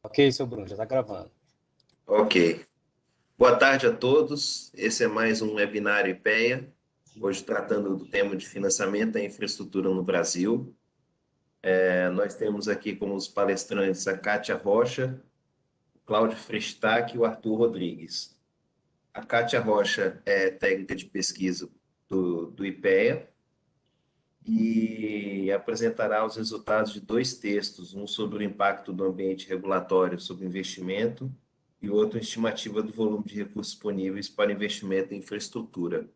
Ok, seu Bruno, já está gravando. Ok. Boa tarde a todos. Esse é mais um webinar IPEA, hoje tratando do tema de financiamento da infraestrutura no Brasil. Nós temos aqui como os palestrantes a Kátia Rocha, o Cláudio Frestac e o Arthur Rodrigues. A Kátia Rocha é técnica de pesquisa do IPEA e apresentará os resultados de dois textos, um sobre o impacto do ambiente regulatório sobre investimento e outra estimativa do volume de recursos disponíveis para investimento em infraestrutura.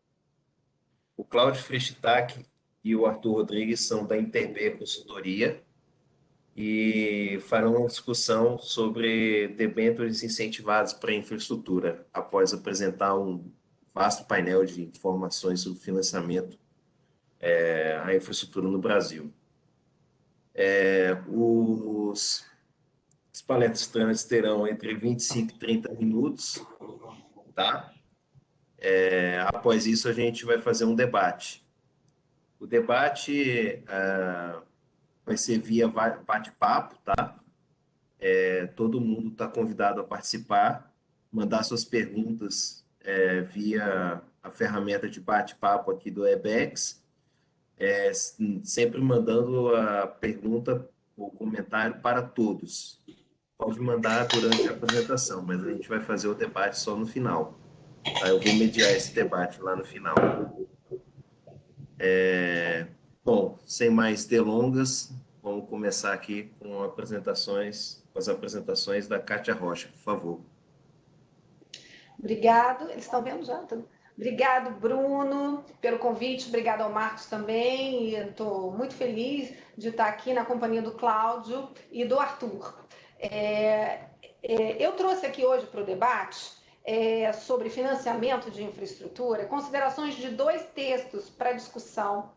O Cláudio Frestac e o Arthur Rodrigues são da Interb Consultoria e farão uma discussão sobre debêntures incentivadas para a infraestrutura, após apresentar um vasto painel de informações sobre financiamento à infraestrutura no Brasil. Os palestrantes terão entre 25 e 30 minutos, tá? Após isso, a gente vai fazer um debate. O debate vai ser via bate-papo, tá? Todo mundo está convidado a participar, mandar suas perguntas via a ferramenta de bate-papo aqui do Webex, sempre mandando a pergunta ou comentário para todos. Pode mandar durante a apresentação, mas a gente vai fazer o debate só no final. Tá? Eu vou mediar esse debate lá no final. Bom, sem mais delongas, vamos começar aqui com as apresentações da Kátia Rocha, por favor. Obrigado. Eles estão vendo já? Obrigado, Bruno, pelo convite. Obrigado ao Marcos também. E estou muito feliz de estar aqui na companhia do Cláudio e do Arthur. Eu trouxe aqui hoje para o debate sobre financiamento de infraestrutura considerações de dois textos para discussão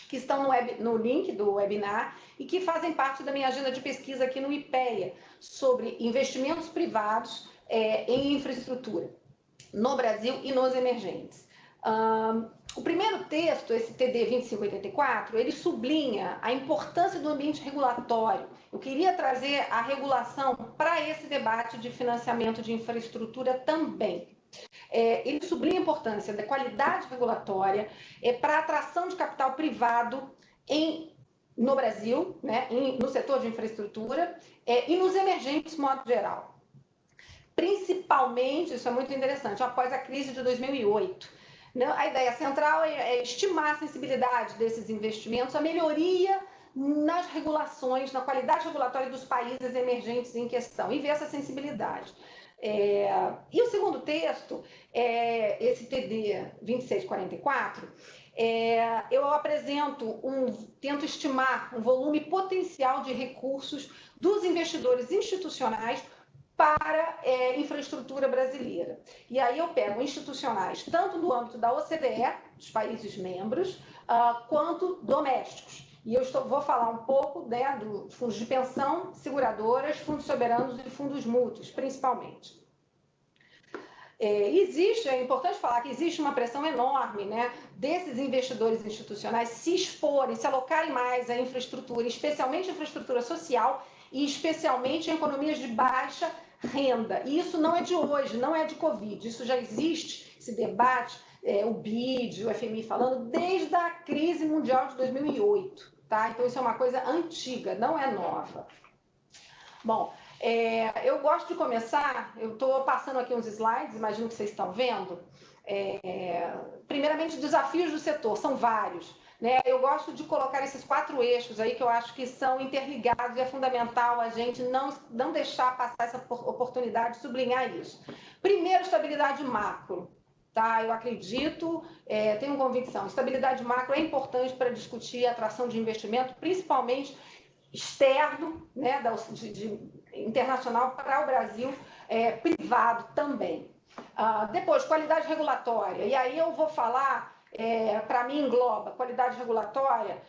que estão no link do webinar e que fazem parte da minha agenda de pesquisa aqui no IPEA sobre investimentos privados em infraestrutura no Brasil e nos emergentes. O primeiro texto, esse TD 2584, ele sublinha a importância do ambiente regulatório. Eu queria trazer a regulação para esse debate de financiamento de infraestrutura também. Ele sublinha a importância da qualidade regulatória para a atração de capital privado no Brasil, né, no setor de infraestrutura e nos emergentes, de modo geral. Principalmente, isso é muito interessante, após a crise de 2008. A ideia central é estimar a sensibilidade desses investimentos, a melhoria nas regulações, na qualidade regulatória dos países emergentes em questão, e ver essa sensibilidade. E o segundo texto, esse TD 2644, eu tento estimar um volume potencial de recursos dos investidores institucionais para infraestrutura brasileira. E aí eu pego institucionais, tanto no âmbito da OCDE, dos países membros, quanto domésticos. E eu vou falar um pouco dos fundos de pensão, seguradoras, fundos soberanos e fundos mútuos, principalmente. É importante falar que existe uma pressão enorme, né, desses investidores institucionais se exporem, se alocarem mais à infraestrutura, especialmente infraestrutura social e especialmente em economias de baixa renda. E isso não é de hoje, não é de Covid, isso já existe, esse debate, o BID, o FMI falando, desde a crise mundial de 2008, tá? Então isso é uma coisa antiga, não é nova. Bom, eu gosto de começar, eu estou passando aqui uns slides, imagino que vocês estão vendo. Primeiramente, desafios do setor, são vários. Né? Eu gosto de colocar esses 4 eixos aí que eu acho que são interligados e é fundamental a gente não deixar passar essa oportunidade de sublinhar isso. Primeiro, estabilidade macro. Tá? Eu acredito, tenho convicção, estabilidade macro é importante para discutir a atração de investimento, principalmente externo, né, internacional para o Brasil, privado também. Depois, qualidade regulatória. E aí eu vou falar, para mim engloba qualidade regulatória,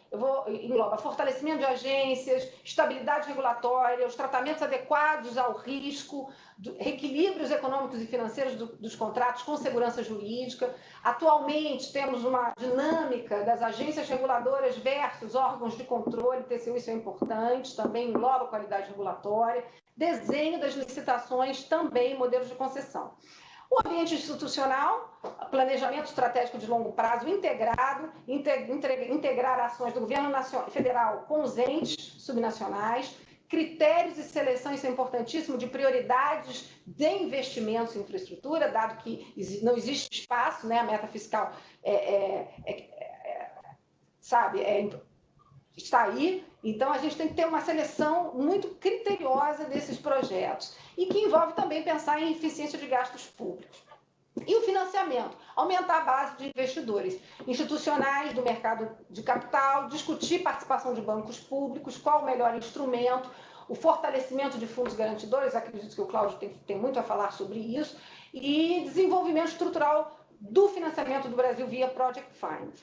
engloba fortalecimento de agências, estabilidade regulatória, os tratamentos adequados ao risco, equilíbrios econômicos e financeiros dos contratos com segurança jurídica. Atualmente temos uma dinâmica das agências reguladoras versus órgãos de controle, TCU, isso é importante, também engloba qualidade regulatória. desenho das licitações, também modelos de concessão. O ambiente institucional, planejamento estratégico de longo prazo integrado, integrar ações do governo federal com os entes subnacionais, critérios de seleção, isso é importantíssimo, de prioridades de investimentos em infraestrutura, dado que não existe espaço, né? A meta fiscal está aí, então a gente tem que ter uma seleção muito criteriosa desses projetos e que envolve também pensar em eficiência de gastos públicos. E o financiamento, aumentar a base de investidores institucionais do mercado de capital, discutir participação de bancos públicos, qual o melhor instrumento, o fortalecimento de fundos garantidores, acredito que o Cláudio tem muito a falar sobre isso, e desenvolvimento estrutural do financiamento do Brasil via Project Finance.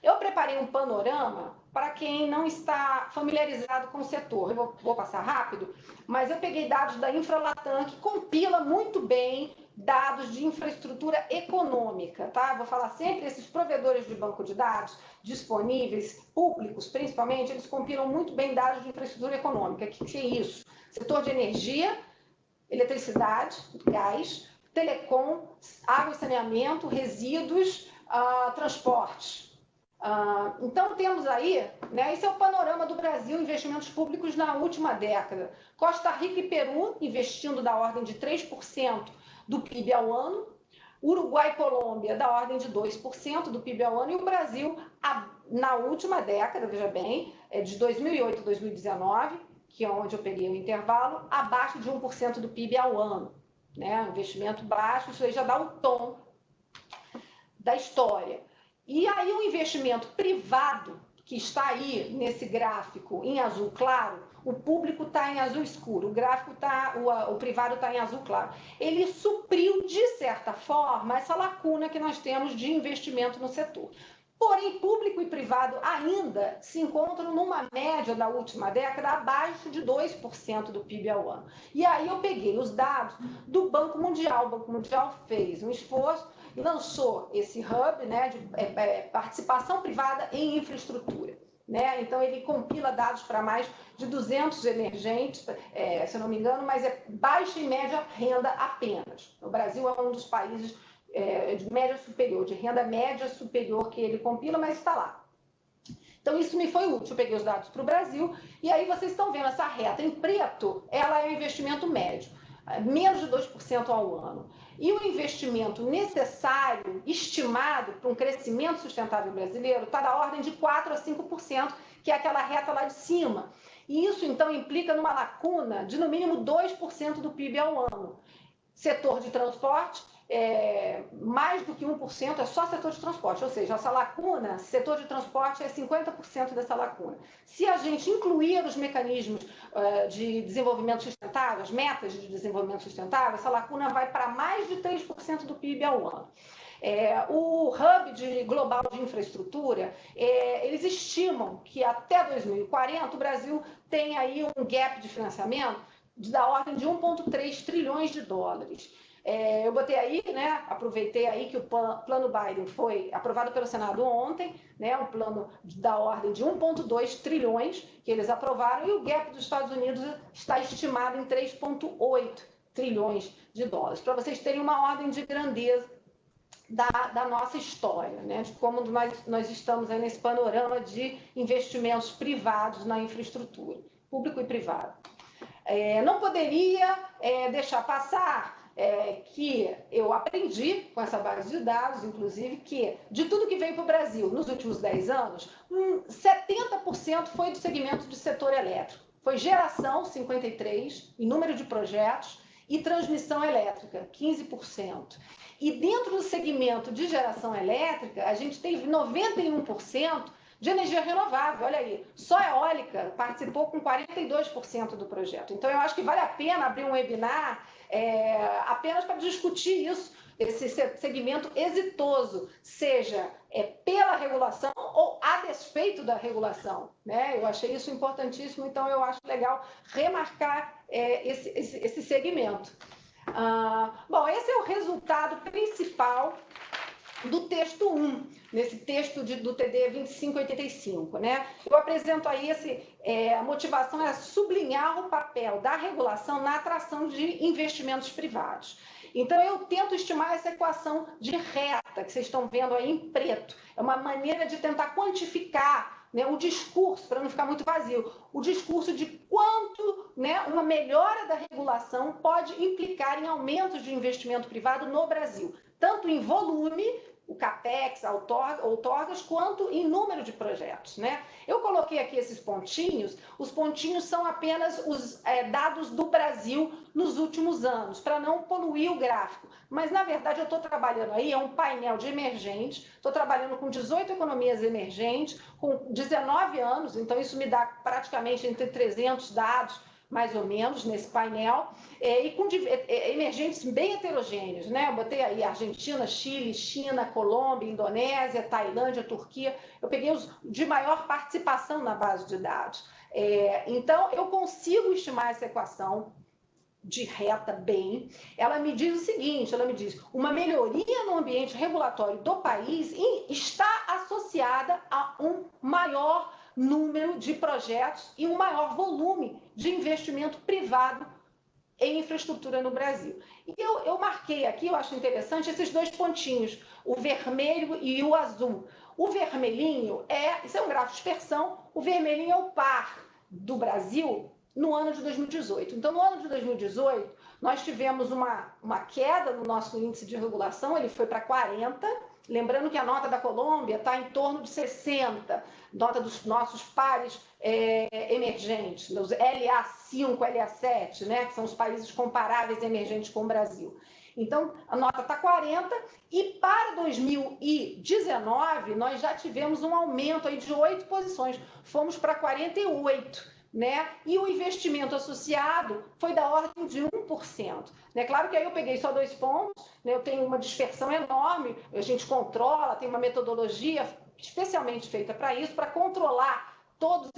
Eu preparei um panorama para quem não está familiarizado com o setor. Eu vou passar rápido, mas eu peguei dados da Infralatam, que compila muito bem dados de infraestrutura econômica, tá? Vou falar sempre, esses provedores de banco de dados disponíveis, públicos principalmente, eles compilam muito bem dados de infraestrutura econômica. O que é isso? Setor de energia, eletricidade, gás, telecom, água e saneamento, resíduos, transportes. Então, temos aí, né, esse é o panorama do Brasil, investimentos públicos na última década. Costa Rica e Peru investindo da ordem de 3% do PIB ao ano, Uruguai e Colômbia da ordem de 2% do PIB ao ano, e o Brasil, na última década, veja bem, de 2008 a 2019, que é onde eu peguei o intervalo, abaixo de 1% do PIB ao ano. Né? Investimento baixo, isso aí já dá o tom da história. E aí o investimento privado, que está aí nesse gráfico em azul claro, o público está em azul escuro, o privado está em azul claro. Ele supriu, de certa forma, essa lacuna que nós temos de investimento no setor. Porém, público e privado ainda se encontram numa média da última década abaixo de 2% do PIB ao ano. E aí eu peguei os dados do Banco Mundial. O Banco Mundial fez um esforço, lançou esse hub, né, de participação privada em infraestrutura. Né? Então, ele compila dados para mais de 200 emergentes, se eu não me engano, mas é baixa e média renda apenas. O Brasil é um dos países de média superior, de renda média superior que ele compila, mas está lá. Então, isso me foi útil. Eu peguei os dados para o Brasil e aí vocês estão vendo essa reta em preto, ela é um investimento médio, menos de 2% ao ano. E o investimento necessário, estimado para um crescimento sustentável brasileiro, está da ordem de 4% a 5%, que é aquela reta lá de cima. E isso, então, implica numa lacuna de, no mínimo, 2% do PIB ao ano. Setor de transporte, mais do que 1% é só setor de transporte, ou seja, essa lacuna, setor de transporte é 50% dessa lacuna. Se a gente incluir os mecanismos de desenvolvimento sustentável, as metas de desenvolvimento sustentável, essa lacuna vai para mais de 3% do PIB ao ano. O Hub global de infraestrutura, eles estimam que até 2040 o Brasil tem aí um gap de financiamento da ordem de 1,3 trilhões de dólares. Eu botei aí, né, aproveitei aí que o plano Biden foi aprovado pelo Senado ontem, né, um plano da ordem de 1,2 trilhões que eles aprovaram, e o gap dos Estados Unidos está estimado em 3,8 trilhões de dólares, para vocês terem uma ordem de grandeza da nossa história, né, de como nós estamos aí nesse panorama de investimentos privados na infraestrutura, público e privado. Não poderia deixar passar que eu aprendi com essa base de dados, inclusive, que de tudo que veio para o Brasil nos últimos 10 anos, 70% foi do segmento do setor elétrico. Foi geração, 53%, em número de projetos, e transmissão elétrica, 15%. E dentro do segmento de geração elétrica, a gente teve 91% de energia renovável, olha aí, só a eólica participou com 42% do projeto. Então, eu acho que vale a pena abrir um webinar apenas para discutir isso, esse segmento exitoso, seja pela regulação ou a despeito da regulação. Né? Eu achei isso importantíssimo, então eu acho legal remarcar esse segmento. Bom, esse é o resultado principal do texto 1, nesse texto do TD 2585, né? Eu apresento aí a motivação é sublinhar o papel da regulação na atração de investimentos privados. Então, eu tento estimar essa equação de reta, que vocês estão vendo aí em preto. É uma maneira de tentar quantificar, né, o discurso, para não ficar muito vazio, o discurso de quanto, né, uma melhora da regulação pode implicar em aumentos de investimento privado no Brasil, tanto em volume, o CAPEX, outorgas, quanto em número de projetos, né? Eu coloquei aqui esses pontinhos, os pontinhos são apenas os dados do Brasil nos últimos anos, para não poluir o gráfico. Mas, na verdade, eu estou trabalhando aí, é um painel de emergentes, estou trabalhando com 18 economias emergentes, com 19 anos, então isso me dá praticamente entre 300 dados, mais ou menos, nesse painel, e com emergentes bem heterogêneos, né? Eu botei aí Argentina, Chile, China, Colômbia, Indonésia, Tailândia, Turquia. Eu peguei os de maior participação na base de dados. Então, eu consigo estimar essa equação de reta bem. Ela me diz o seguinte, ela me diz, uma melhoria no ambiente regulatório do país está associada a um maior número de projetos e um maior volume de investimento privado em infraestrutura no Brasil. E eu marquei aqui, eu acho interessante, esses dois pontinhos, o vermelho e o azul. O vermelhinho isso é um gráfico de dispersão, o vermelhinho é o par do Brasil no ano de 2018. Então, no ano de 2018, nós tivemos uma queda no nosso índice de regulação, ele foi para 40, lembrando que a nota da Colômbia está em torno de 60, nota dos nossos pares emergentes, os LA5, LA7, né, que são os países comparáveis emergentes com o Brasil. Então, a nota está 40 e para 2019 nós já tivemos um aumento aí de 8 posições, fomos para 48. Né? E o investimento associado foi da ordem de 1%. Né? Claro que aí eu peguei só 2 pontos, né? Eu tenho uma dispersão enorme, a gente controla, tem uma metodologia especialmente feita para isso, para controlar todos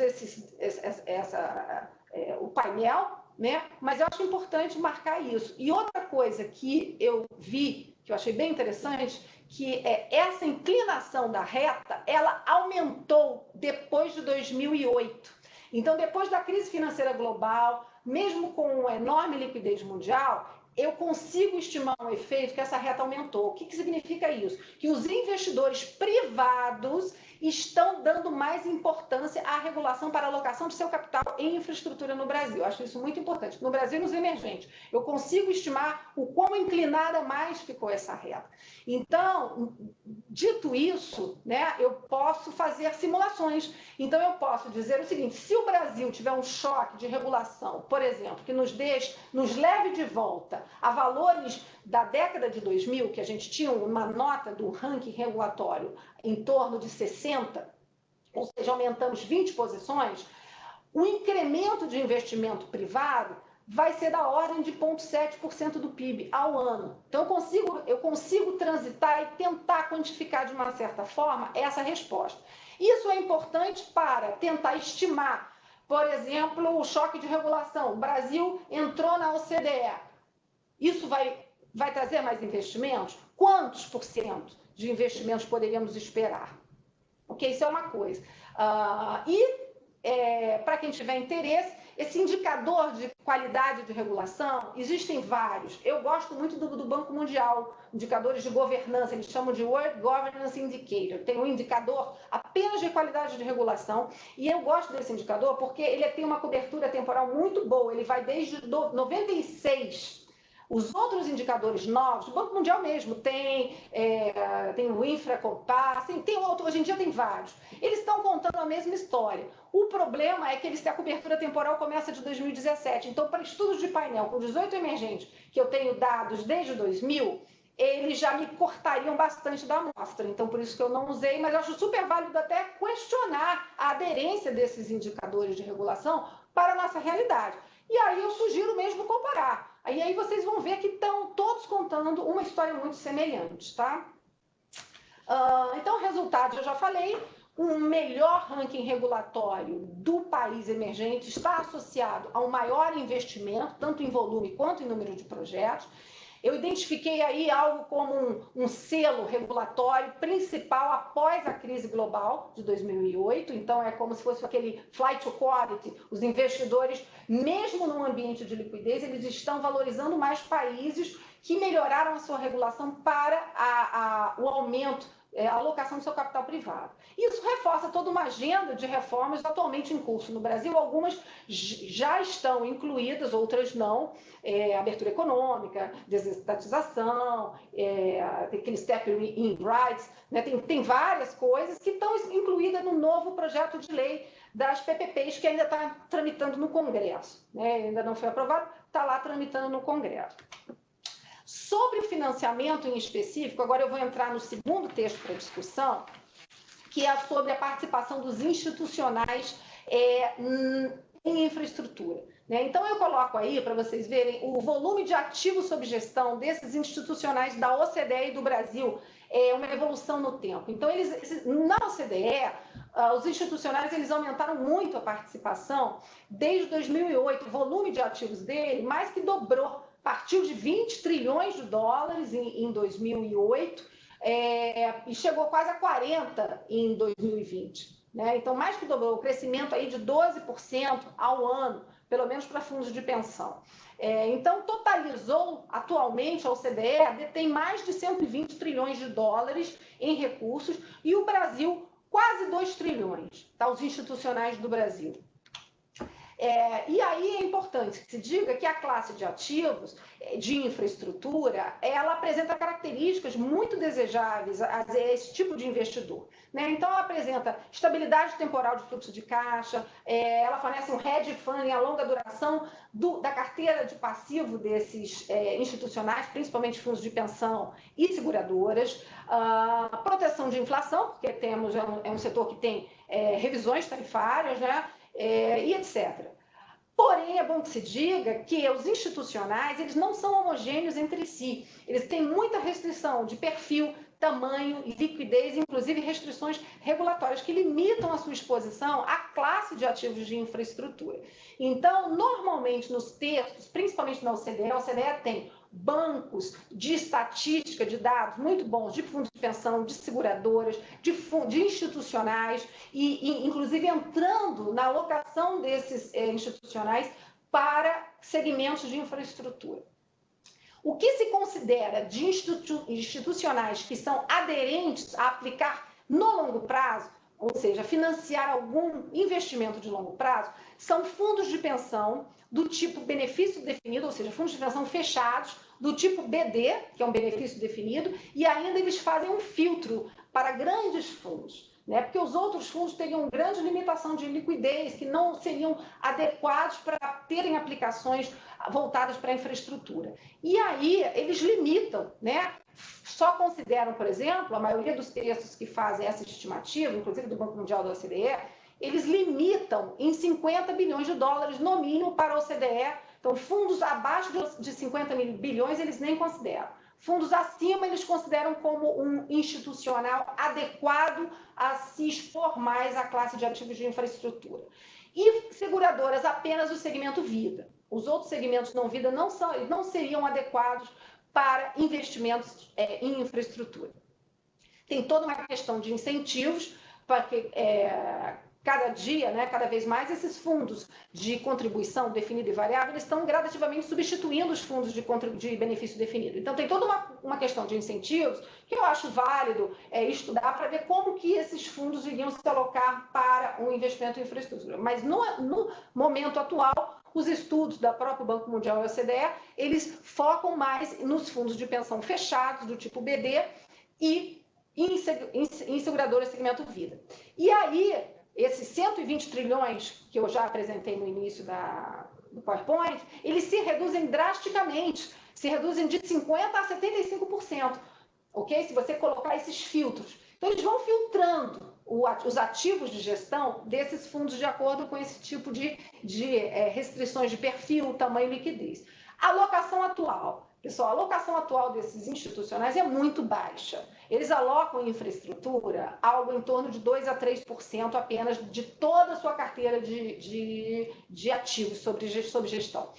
o painel, né? Mas eu acho importante marcar isso. E outra coisa que eu vi, que eu achei bem interessante, que essa inclinação da reta, ela aumentou depois de 2008. Então, depois da crise financeira global, mesmo com uma enorme liquidez mundial, eu consigo estimar um efeito que essa reta aumentou. O que significa isso? Que os investidores privados estão dando mais importância à regulação para a alocação de seu capital em infraestrutura no Brasil. Eu acho isso muito importante. No Brasil e nos emergentes. Eu consigo estimar o quão inclinada mais ficou essa reta. Então, dito isso, né, eu posso fazer simulações. Então, eu posso dizer o seguinte, se o Brasil tiver um choque de regulação, por exemplo, que nos leve de volta a valores da década de 2000, que a gente tinha uma nota do ranking regulatório em torno de 60, ou seja, aumentamos 20 posições, o incremento de investimento privado vai ser da ordem de 0,7% do PIB ao ano. Então, eu consigo transitar e tentar quantificar de uma certa forma essa resposta. Isso é importante para tentar estimar, por exemplo, o choque de regulação. O Brasil entrou na OCDE. Isso vai trazer mais investimentos? Quantos por cento de investimentos poderíamos esperar? Ok, isso é uma coisa. Para quem tiver interesse, esse indicador de qualidade de regulação, existem vários. Eu gosto muito do Banco Mundial, indicadores de governança, eles chamam de World Governance Indicator. Tem um indicador apenas de qualidade de regulação, e eu gosto desse indicador porque ele tem uma cobertura temporal muito boa, ele vai desde 96. Os outros indicadores novos, o Banco Mundial mesmo tem o Infracompass, hoje em dia tem vários. Eles estão contando a mesma história. O problema é que a cobertura temporal começa de 2017. Então, para estudos de painel com 18 emergentes, que eu tenho dados desde 2000, eles já me cortariam bastante da amostra. Então, por isso que eu não usei, mas eu acho super válido até questionar a aderência desses indicadores de regulação para a nossa realidade. E aí eu sugiro mesmo comparar. Aí vocês vão ver que estão todos contando uma história muito semelhante, tá? Então, resultados, eu já falei, um melhor ranking regulatório do país emergente está associado a um maior investimento, tanto em volume quanto em número de projetos. Eu identifiquei aí algo como um selo regulatório principal após a crise global de 2008. Então, é como se fosse aquele flight to quality. Os investidores, mesmo num ambiente de liquidez, eles estão valorizando mais países que melhoraram a sua regulação para o aumento, a alocação do seu capital privado. Isso reforça toda uma agenda de reformas atualmente em curso no Brasil. Algumas já estão incluídas, outras não. Abertura econômica, desestatização, aquele step in rights, né? Tem várias coisas que estão incluídas no novo projeto de lei das PPPs, que ainda está tramitando no Congresso, né? Ainda não foi aprovado, está lá tramitando no Congresso. Sobre o financiamento em específico, agora eu vou entrar no segundo texto para discussão, que é sobre a participação dos institucionais em infraestrutura. Né? Então, eu coloco aí, para vocês verem, o volume de ativos sob gestão desses institucionais da OCDE e do Brasil, uma evolução no tempo. Então, na OCDE, os institucionais eles aumentaram muito a participação desde 2008. O volume de ativos dele mais que dobrou. Partiu de 20 trilhões de dólares em 2008 e chegou quase a 40 em 2020. Né? Então, mais que dobrou, o crescimento aí de 12% ao ano, pelo menos para fundos de pensão. Então, totalizou, atualmente, a OCDE detém mais de 120 trilhões de dólares em recursos e o Brasil quase 2 trilhões, tá? Os institucionais do Brasil. E aí é importante que se diga que a classe de ativos de infraestrutura, ela apresenta características muito desejáveis a esse tipo de investidor. Né? Então, ela apresenta estabilidade temporal de fluxo de caixa, ela fornece um hedge funding a longa duração da carteira de passivo desses institucionais, principalmente fundos de pensão e seguradoras, proteção de inflação, porque temos um setor que tem revisões tarifárias, né? E etc. Porém, é bom que se diga que os institucionais eles não são homogêneos entre si. Eles têm muita restrição de perfil, tamanho e liquidez, inclusive restrições regulatórias que limitam a sua exposição à classe de ativos de infraestrutura. Então, normalmente nos textos, principalmente na OCDE, a OCDE tem bancos de estatística de dados muito bons, de fundos de pensão, de seguradoras, de institucionais, e inclusive entrando na alocação desses institucionais para segmentos de infraestrutura. O que se considera de institucionais que são aderentes a aplicar no longo prazo, ou seja, financiar algum investimento de longo prazo, são fundos de pensão do tipo benefício definido, ou seja, fundos de pensão fechados, do tipo BD, que é um benefício definido, e ainda eles fazem um filtro para grandes fundos, né? Porque os outros fundos teriam grande limitação de liquidez, que não seriam adequados para terem aplicações voltadas para a infraestrutura. E aí eles limitam, né? Só consideram, por exemplo, a maioria dos textos que fazem essa estimativa, inclusive do Banco Mundial da OCDE, eles limitam em 50 bilhões de dólares, no mínimo, para a OCDE. Então, fundos abaixo de 50 bilhões, eles nem consideram. Fundos acima, eles consideram como um institucional adequado a se expor mais à classe de ativos de infraestrutura. E seguradoras, apenas o segmento vida. Os outros segmentos não vida não seriam adequados para investimentos em infraestrutura. Tem toda uma questão de incentivos para que cada dia, né, cada vez mais, esses fundos de contribuição definida e variável eles estão gradativamente substituindo os fundos de benefício definido. Então, tem toda uma questão de incentivos que eu acho válido estudar para ver como que esses fundos iriam se alocar para um investimento em infraestrutura. Mas, no momento atual, os estudos da própria Banco Mundial e OCDE, eles focam mais nos fundos de pensão fechados, do tipo BD, e em seguradoras segmento vida. E aí, esses 120 trilhões que eu já apresentei no início do PowerPoint, eles se reduzem drasticamente, se reduzem de 50% a 75%, ok? Se você colocar esses filtros. Então, eles vão filtrando os ativos de gestão desses fundos de acordo com esse tipo de restrições de perfil, tamanho e liquidez. A alocação atual. Pessoal, a alocação atual desses institucionais é muito baixa. Eles alocam em infraestrutura algo em torno de 2% a 3% apenas de toda a sua carteira de ativos sob gestão.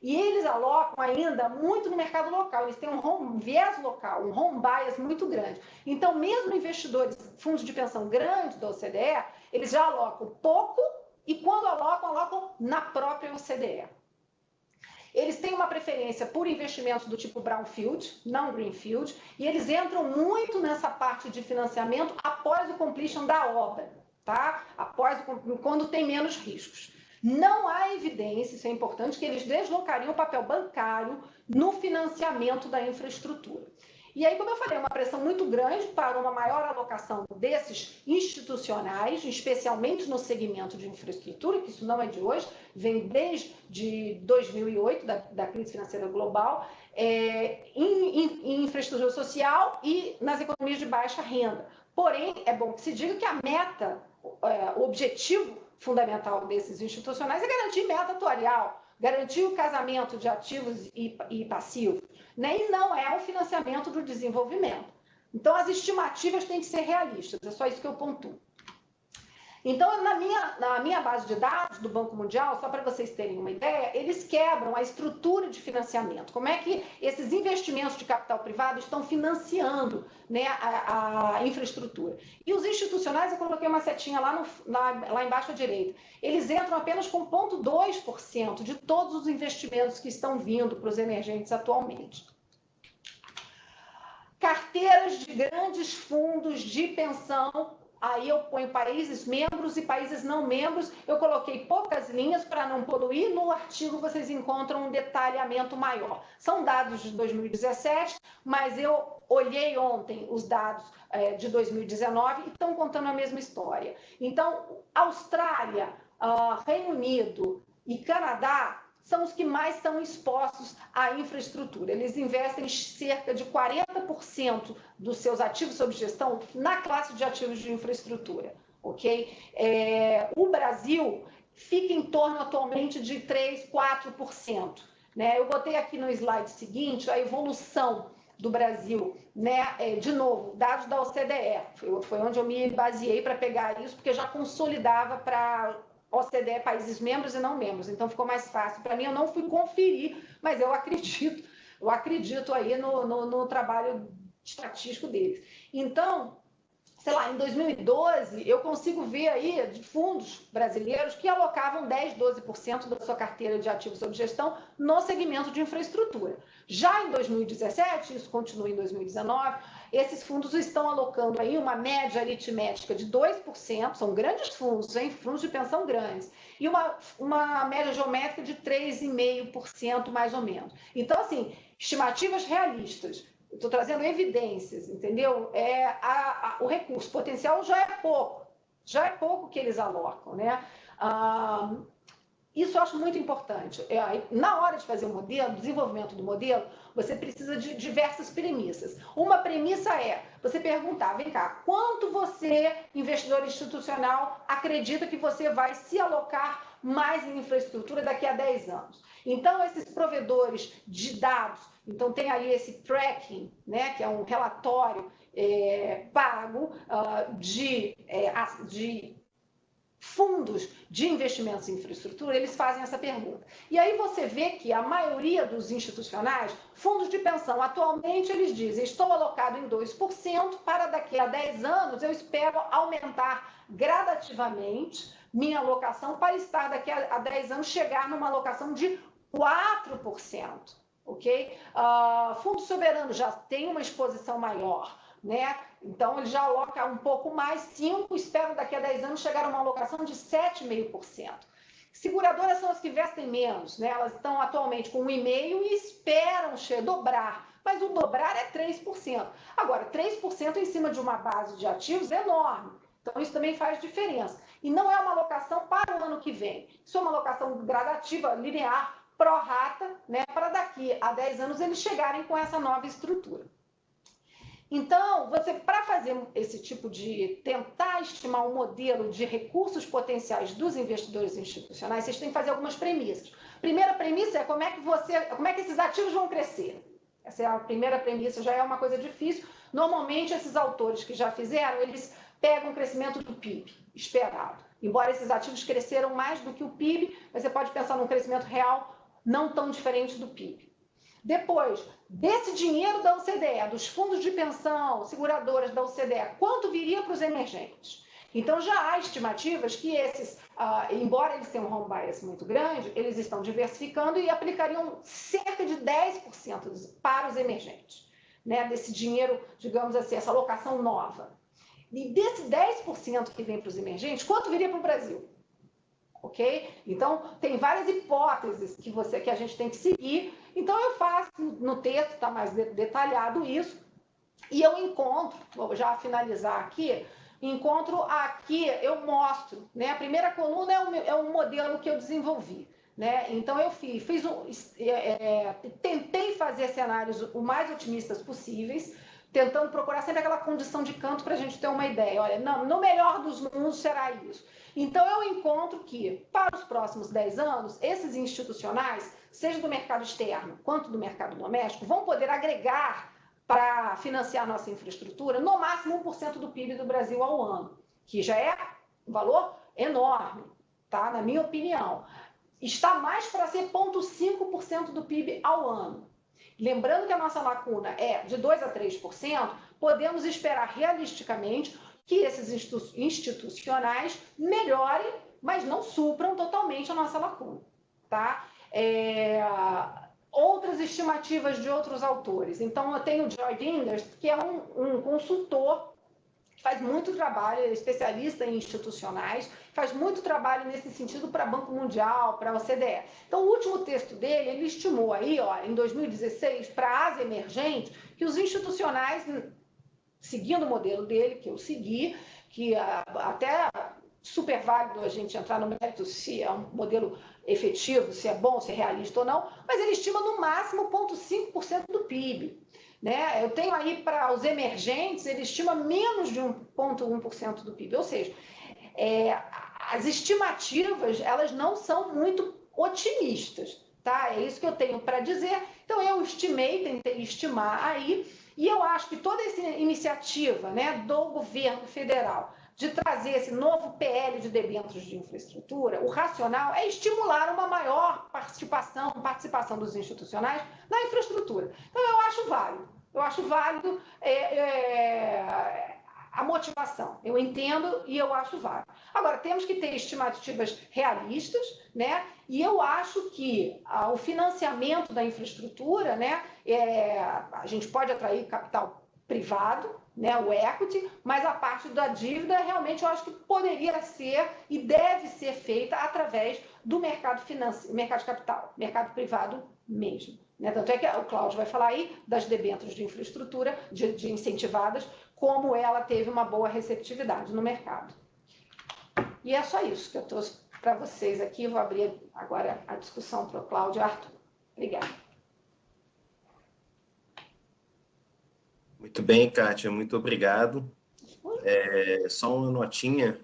E eles alocam ainda muito no mercado local, eles têm um viés local, um home bias muito grande. Então, mesmo investidores, fundos de pensão grandes da OCDE, eles já alocam pouco e quando alocam na própria OCDE. Eles têm uma preferência por investimentos do tipo brownfield, não greenfield, e eles entram muito nessa parte de financiamento após o completion da obra, tá? Quando tem menos riscos. Não há evidência, isso é importante, que eles deslocariam o papel bancário no financiamento da infraestrutura. E aí, como eu falei, uma pressão muito grande para uma maior alocação desses institucionais, especialmente no segmento de infraestrutura, que isso não é de hoje, vem desde 2008, da crise financeira global, em infraestrutura social e nas economias de baixa renda. Porém, é bom que se diga que a meta, o objetivo fundamental desses institucionais é garantir meta atuarial, garantir o casamento de ativos e passivos, né? E não é o financiamento do desenvolvimento. Então, as estimativas têm que ser realistas, é só isso que eu pontuo. Então, na minha base de dados do Banco Mundial, só para vocês terem uma ideia, eles quebram a estrutura de financiamento. Como é que esses investimentos de capital privado estão financiando, né, a infraestrutura. E os institucionais, eu coloquei uma setinha lá embaixo à direita, eles entram apenas com 0,2% de todos os investimentos que estão vindo para os emergentes atualmente. Carteiras de grandes fundos de pensão. Aí eu ponho países membros e países não membros. Eu coloquei poucas linhas para não poluir. No artigo vocês encontram um detalhamento maior. São dados de 2017, mas eu olhei ontem os dados de 2019 e estão contando a mesma história. Então, Austrália, Reino Unido e Canadá são os que mais estão expostos à infraestrutura. Eles investem cerca de 40% dos seus ativos sob gestão na classe de ativos de infraestrutura, ok? O Brasil fica em torno atualmente de 3%, 4%. Né? Eu botei aqui no slide seguinte a evolução do Brasil, né? De novo, dados da OCDE, foi onde eu me baseei para pegar isso, porque já consolidava para OCDE, países membros e não membros, então ficou mais fácil. Para mim, eu não fui conferir, mas eu acredito aí no trabalho estatístico deles. Então, sei lá, em 2012, eu consigo ver aí de fundos brasileiros que alocavam 10%, 12% da sua carteira de ativos sob gestão no segmento de infraestrutura. Já em 2017, isso continua em 2019, esses fundos estão alocando aí uma média aritmética de 2%, são grandes fundos, hein? Fundos de pensão grandes, e uma média geométrica de 3,5% mais ou menos. Então, assim, estimativas realistas. Estou trazendo evidências, entendeu? O recurso potencial já é pouco que eles alocam, né? Isso eu acho muito importante. Na hora de fazer o modelo, desenvolvimento do modelo, você precisa de diversas premissas. Uma premissa é você perguntar, vem cá, quanto você, investidor institucional, acredita que você vai se alocar mais em infraestrutura daqui a 10 anos? Então, esses provedores de dados, então tem ali esse tracking, né, que é um relatório pago de fundos de investimentos em infraestrutura, eles fazem essa pergunta. E aí você vê que a maioria dos institucionais, fundos de pensão, atualmente eles dizem, estou alocado em 2%, para daqui a 10 anos eu espero aumentar gradativamente minha alocação para estar daqui a 10 anos, chegar numa alocação de 4%, ok? Fundo soberano já tem uma exposição maior, né? Então, ele já aloca um pouco mais, 5%, espero daqui a 10 anos chegar a uma alocação de 7,5%. Seguradoras são as que investem menos, né? Elas estão atualmente com 1,5% e esperam dobrar, mas o dobrar é 3%. Agora, 3% em cima de uma base de ativos é enorme, então isso também faz diferença. E não é uma alocação para o ano que vem, isso é uma alocação gradativa, linear, pró-rata, né? Para daqui a 10 anos eles chegarem com essa nova estrutura. Então, para fazer esse tipo de tentar estimar um modelo de recursos potenciais dos investidores institucionais, vocês têm que fazer algumas premissas. Primeira premissa é como é que esses ativos vão crescer. Essa é a primeira premissa, já é uma coisa difícil. Normalmente, esses autores que já fizeram, eles pegam o crescimento do PIB esperado. Embora esses ativos cresceram mais do que o PIB, você pode pensar num crescimento real não tão diferente do PIB. Depois, desse dinheiro da OCDE, dos fundos de pensão, seguradoras da OCDE, quanto viria para os emergentes? Então, já há estimativas que esses, embora eles tenham um home bias muito grande, eles estão diversificando e aplicariam cerca de 10% para os emergentes, né? Desse dinheiro, digamos assim, essa alocação nova. E desse 10% que vem para os emergentes, quanto viria para o Brasil? Ok? Então, tem várias hipóteses que a gente tem que seguir. Então, eu faço no texto, está mais detalhado isso, e eu encontro, vou já finalizar aqui, eu mostro, né? A primeira coluna é um modelo que eu desenvolvi, né? Então, eu tentei fazer cenários o mais otimistas possíveis, tentando procurar sempre aquela condição de canto para a gente ter uma ideia. Olha, não, no melhor dos mundos será isso. Então, eu encontro que, para os próximos 10 anos, esses institucionais, seja do mercado externo quanto do mercado doméstico, vão poder agregar para financiar nossa infraestrutura no máximo 1% do PIB do Brasil ao ano, que já é um valor enorme, tá? Na minha opinião. Está mais para ser 0,5% do PIB ao ano. Lembrando que a nossa lacuna é de 2% a 3%, podemos esperar realisticamente que esses institucionais melhorem, mas não supram totalmente a nossa lacuna, tá? Outras estimativas de outros autores. Então, eu tenho o Joy Dinders, que é um consultor que faz muito trabalho, é especialista em institucionais, faz muito trabalho nesse sentido para Banco Mundial, para a OCDE. Então, o último texto dele, ele estimou aí, ó, em 2016, para as emergentes, que os institucionais, seguindo o modelo dele, que eu segui, que até super válido a gente entrar no mérito se é um modelo efetivo, se é bom, se é realista ou não, mas ele estima no máximo 0,5% do PIB. Né? Eu tenho aí para os emergentes, ele estima menos de 1,1% do PIB, ou seja, as estimativas elas não são muito otimistas, tá? É isso que eu tenho para dizer. Então eu tentei estimar aí, e eu acho que toda essa iniciativa, né, do governo federal de trazer esse novo PL de debêntures de infraestrutura, o racional é estimular uma maior participação dos institucionais na infraestrutura. Então, eu acho válido a motivação. Eu entendo e eu acho válido. Agora, temos que ter estimativas realistas, né? E eu acho que o financiamento da infraestrutura, né, a gente pode atrair capital privado, né, o equity, mas a parte da dívida realmente eu acho que poderia ser e deve ser feita através do mercado de capital, mercado privado mesmo. Né? Tanto é que o Cláudio vai falar aí das debêntures de infraestrutura, de incentivadas, como ela teve uma boa receptividade no mercado. E é só isso que eu trouxe para vocês aqui. Vou abrir agora a discussão para o Cláudio e Arthur. Obrigada. Muito bem, Kátia, muito obrigado. Só uma notinha,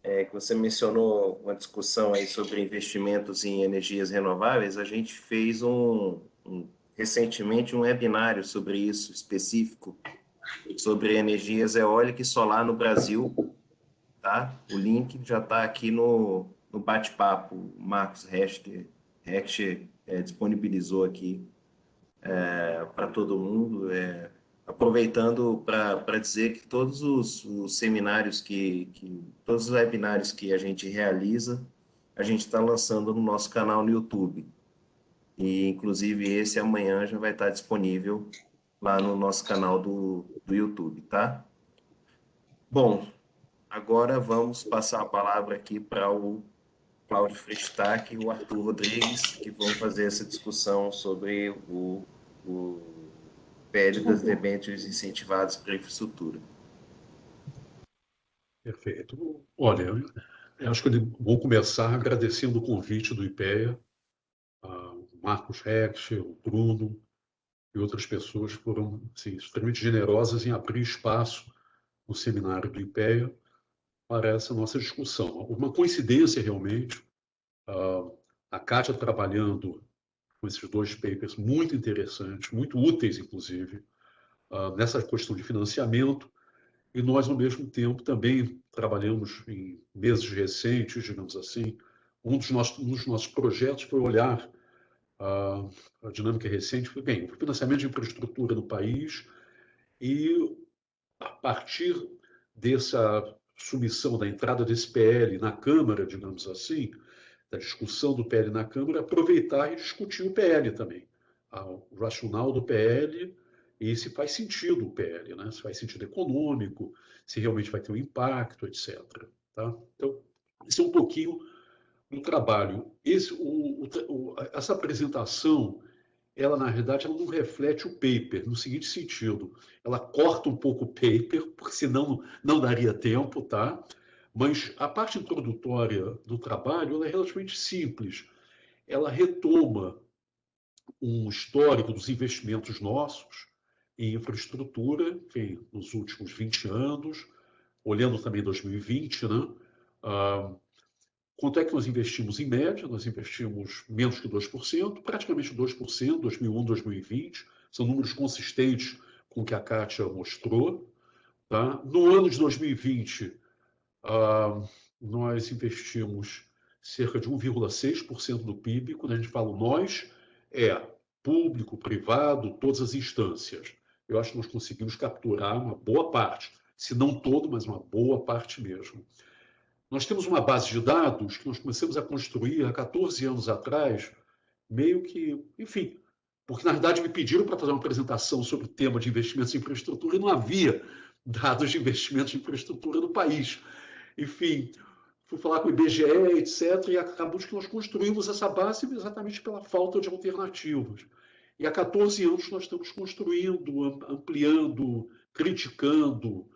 que você mencionou uma discussão aí sobre investimentos em energias renováveis. A gente fez recentemente um webinário sobre isso, específico, sobre energias eólica e solar no Brasil, tá? O link já está aqui no bate-papo. O Marcos Hecht disponibilizou aqui para todo mundo. Aproveitando para dizer que todos os seminários todos os webinários que a gente realiza, a gente está lançando no nosso canal no YouTube. E, inclusive, esse amanhã já vai estar disponível lá no nosso canal do YouTube, tá? Bom, agora vamos passar a palavra aqui para o Cláudio Frestac e o Arthur Rodrigues, que vão fazer essa discussão sobre o PL das debêntures incentivadas para a infraestrutura. Perfeito. Olha, eu acho que eu vou começar agradecendo o convite do IPEA, o Marcos Hecht, o Bruno e outras pessoas foram assim, extremamente generosas em abrir espaço no seminário do IPEA para essa nossa discussão. Uma coincidência, realmente, a Kátia trabalhando com esses dois papers muito interessantes, muito úteis, inclusive, nessa questão de financiamento, e nós, ao mesmo tempo, também trabalhamos em meses recentes, digamos assim. Um dos nossos projetos foi olhar a dinâmica recente foi, bem, o financiamento de infraestrutura no país e, a partir dessa submissão, da entrada desse PL na Câmara, digamos assim, da discussão do PL na Câmara, aproveitar e discutir o PL também. O racional do PL e se faz sentido o PL, né? Se faz sentido econômico, se realmente vai ter um impacto, etc. Tá? Então, esse é um pouquinho do trabalho. Essa apresentação, ela, na realidade, ela não reflete o paper, no seguinte sentido, ela corta um pouco o paper, porque senão não daria tempo, tá? Mas a parte introdutória do trabalho, ela é relativamente simples. Ela retoma um histórico dos investimentos nossos em infraestrutura, enfim, nos últimos 20 anos, olhando também 2020, né? Quanto é que nós investimos em média? Nós investimos menos que 2%, praticamente 2%, 2001, 2020. São números consistentes com o que a Kátia mostrou. Tá? No ano de 2020, nós investimos cerca de 1,6% do PIB. Quando a gente fala nós, é público, privado, todas as instâncias. Eu acho que nós conseguimos capturar uma boa parte, se não todo, mas uma boa parte mesmo. Nós temos uma base de dados que nós começamos a construir há 14 anos atrás, meio que, enfim, porque na verdade me pediram para fazer uma apresentação sobre o tema de investimentos em infraestrutura e não havia dados de investimentos em infraestrutura no país. Enfim, fui falar com o IBGE, etc., e acabamos que nós construímos essa base exatamente pela falta de alternativas. E há 14 anos nós estamos construindo, ampliando, criticando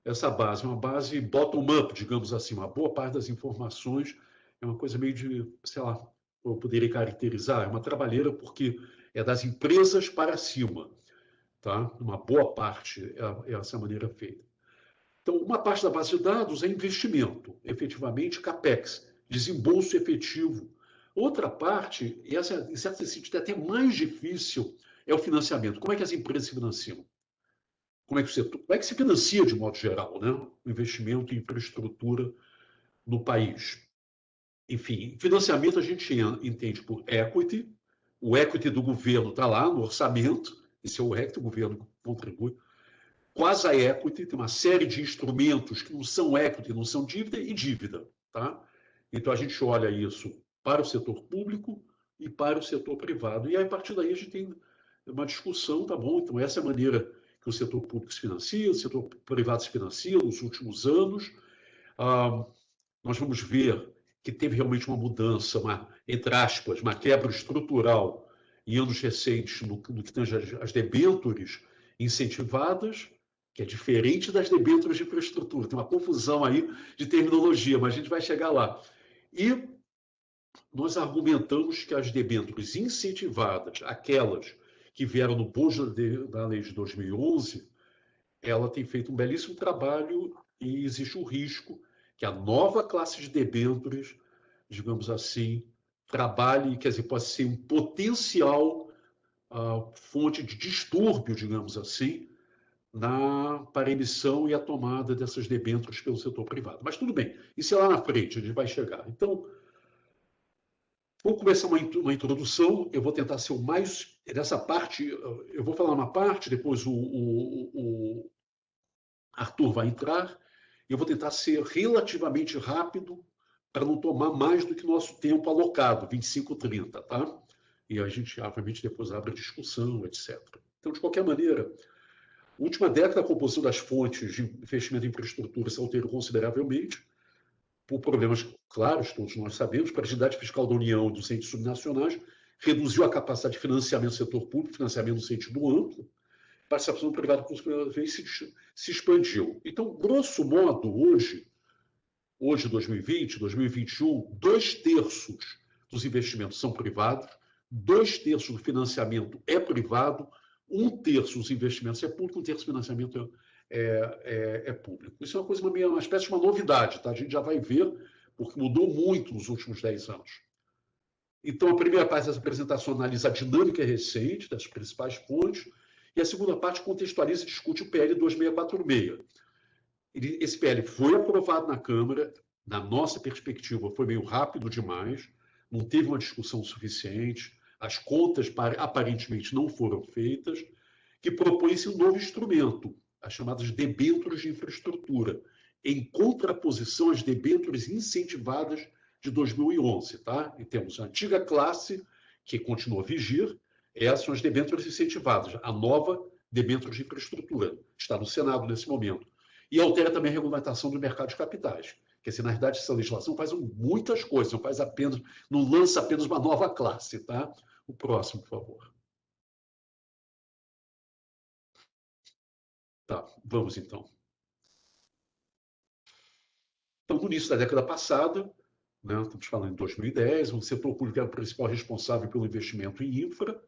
essa base, uma base bottom-up, digamos assim, uma boa parte das informações é uma coisa meio de, sei lá, eu poderia caracterizar, é uma trabalheira porque é das empresas para cima, tá? Uma boa parte é essa maneira feita. Então, uma parte da base de dados é investimento, efetivamente, CAPEX, desembolso efetivo. Outra parte, e essa, em certo sentido, é até mais difícil, é o financiamento. Como é que as empresas se financiam? Como é que se financia, de modo geral, né, o investimento em infraestrutura no país? Enfim, financiamento a gente entende por equity, o equity do governo está lá no orçamento, esse é o equity, o governo contribui. Quasi-equity, tem uma série de instrumentos que não são equity, não são dívida e dívida. Tá? Então a gente olha isso para o setor público e para o setor privado. E aí, a partir daí a gente tem uma discussão, tá bom? Então essa é a maneira que o setor público se financia, o setor privado se financia nos últimos anos. Nós vamos ver que teve realmente uma mudança, entre aspas, uma quebra estrutural em anos recentes no que tange as debêntures incentivadas, que é diferente das debêntures de infraestrutura. Tem uma confusão aí de terminologia, mas a gente vai chegar lá. E nós argumentamos que as debêntures incentivadas, aquelas que vieram no bojo da lei de 2011, ela tem feito um belíssimo trabalho e existe um risco que a nova classe de debêntures, digamos assim, trabalhe, quer dizer, pode ser um potencial fonte de distúrbio, digamos assim, para a emissão e a tomada dessas debêntures pelo setor privado. Mas tudo bem, isso é lá na frente, a gente vai chegar. Então, vou começar uma introdução, eu vou tentar ser o mais... Nessa parte, eu vou falar uma parte, depois o Arthur vai entrar, e eu vou tentar ser relativamente rápido para não tomar mais do que o nosso tempo alocado, 25, 30, tá? E a gente, obviamente, depois abre discussão, etc. Então, de qualquer maneira, a última década, a composição das fontes de investimento em infraestrutura se alterou consideravelmente, por problemas claros, todos nós sabemos, para a agilidade fiscal da União e dos entes subnacionais, reduziu a capacidade de financiamento do setor público, financiamento no sentido amplo, participação privada por primeira vez se expandiu. Então, grosso modo, hoje, 2020, 2021, 2/3 dos investimentos são privados, 2/3 do financiamento é privado, 1/3 dos investimentos é público, 1/3 do financiamento é público. Isso é uma coisa, uma espécie de uma novidade, tá? A gente já vai ver, porque mudou muito nos últimos 10 anos. Então, a primeira parte dessa apresentação analisa a dinâmica recente das principais fontes, e a segunda parte contextualiza e discute o PL 2646. Esse PL foi aprovado na Câmara, na nossa perspectiva foi meio rápido demais, não teve uma discussão suficiente, as contas aparentemente não foram feitas, que propõe-se um novo instrumento, as chamadas debêntures de infraestrutura, em contraposição às debêntures incentivadas de 2011. Tá? E temos a antiga classe, que continua a vigir, essas são as debêntures incentivadas, a nova debênture de infraestrutura, está no Senado nesse momento. E altera também a regulamentação do mercado de capitais. Quer dizer, na verdade, essa legislação faz muitas coisas, não lança apenas uma nova classe. Tá? O próximo, por favor. Tá, vamos então. Então, no início da década passada, né, estamos falando em 2010, o setor público era o principal responsável pelo investimento em infra,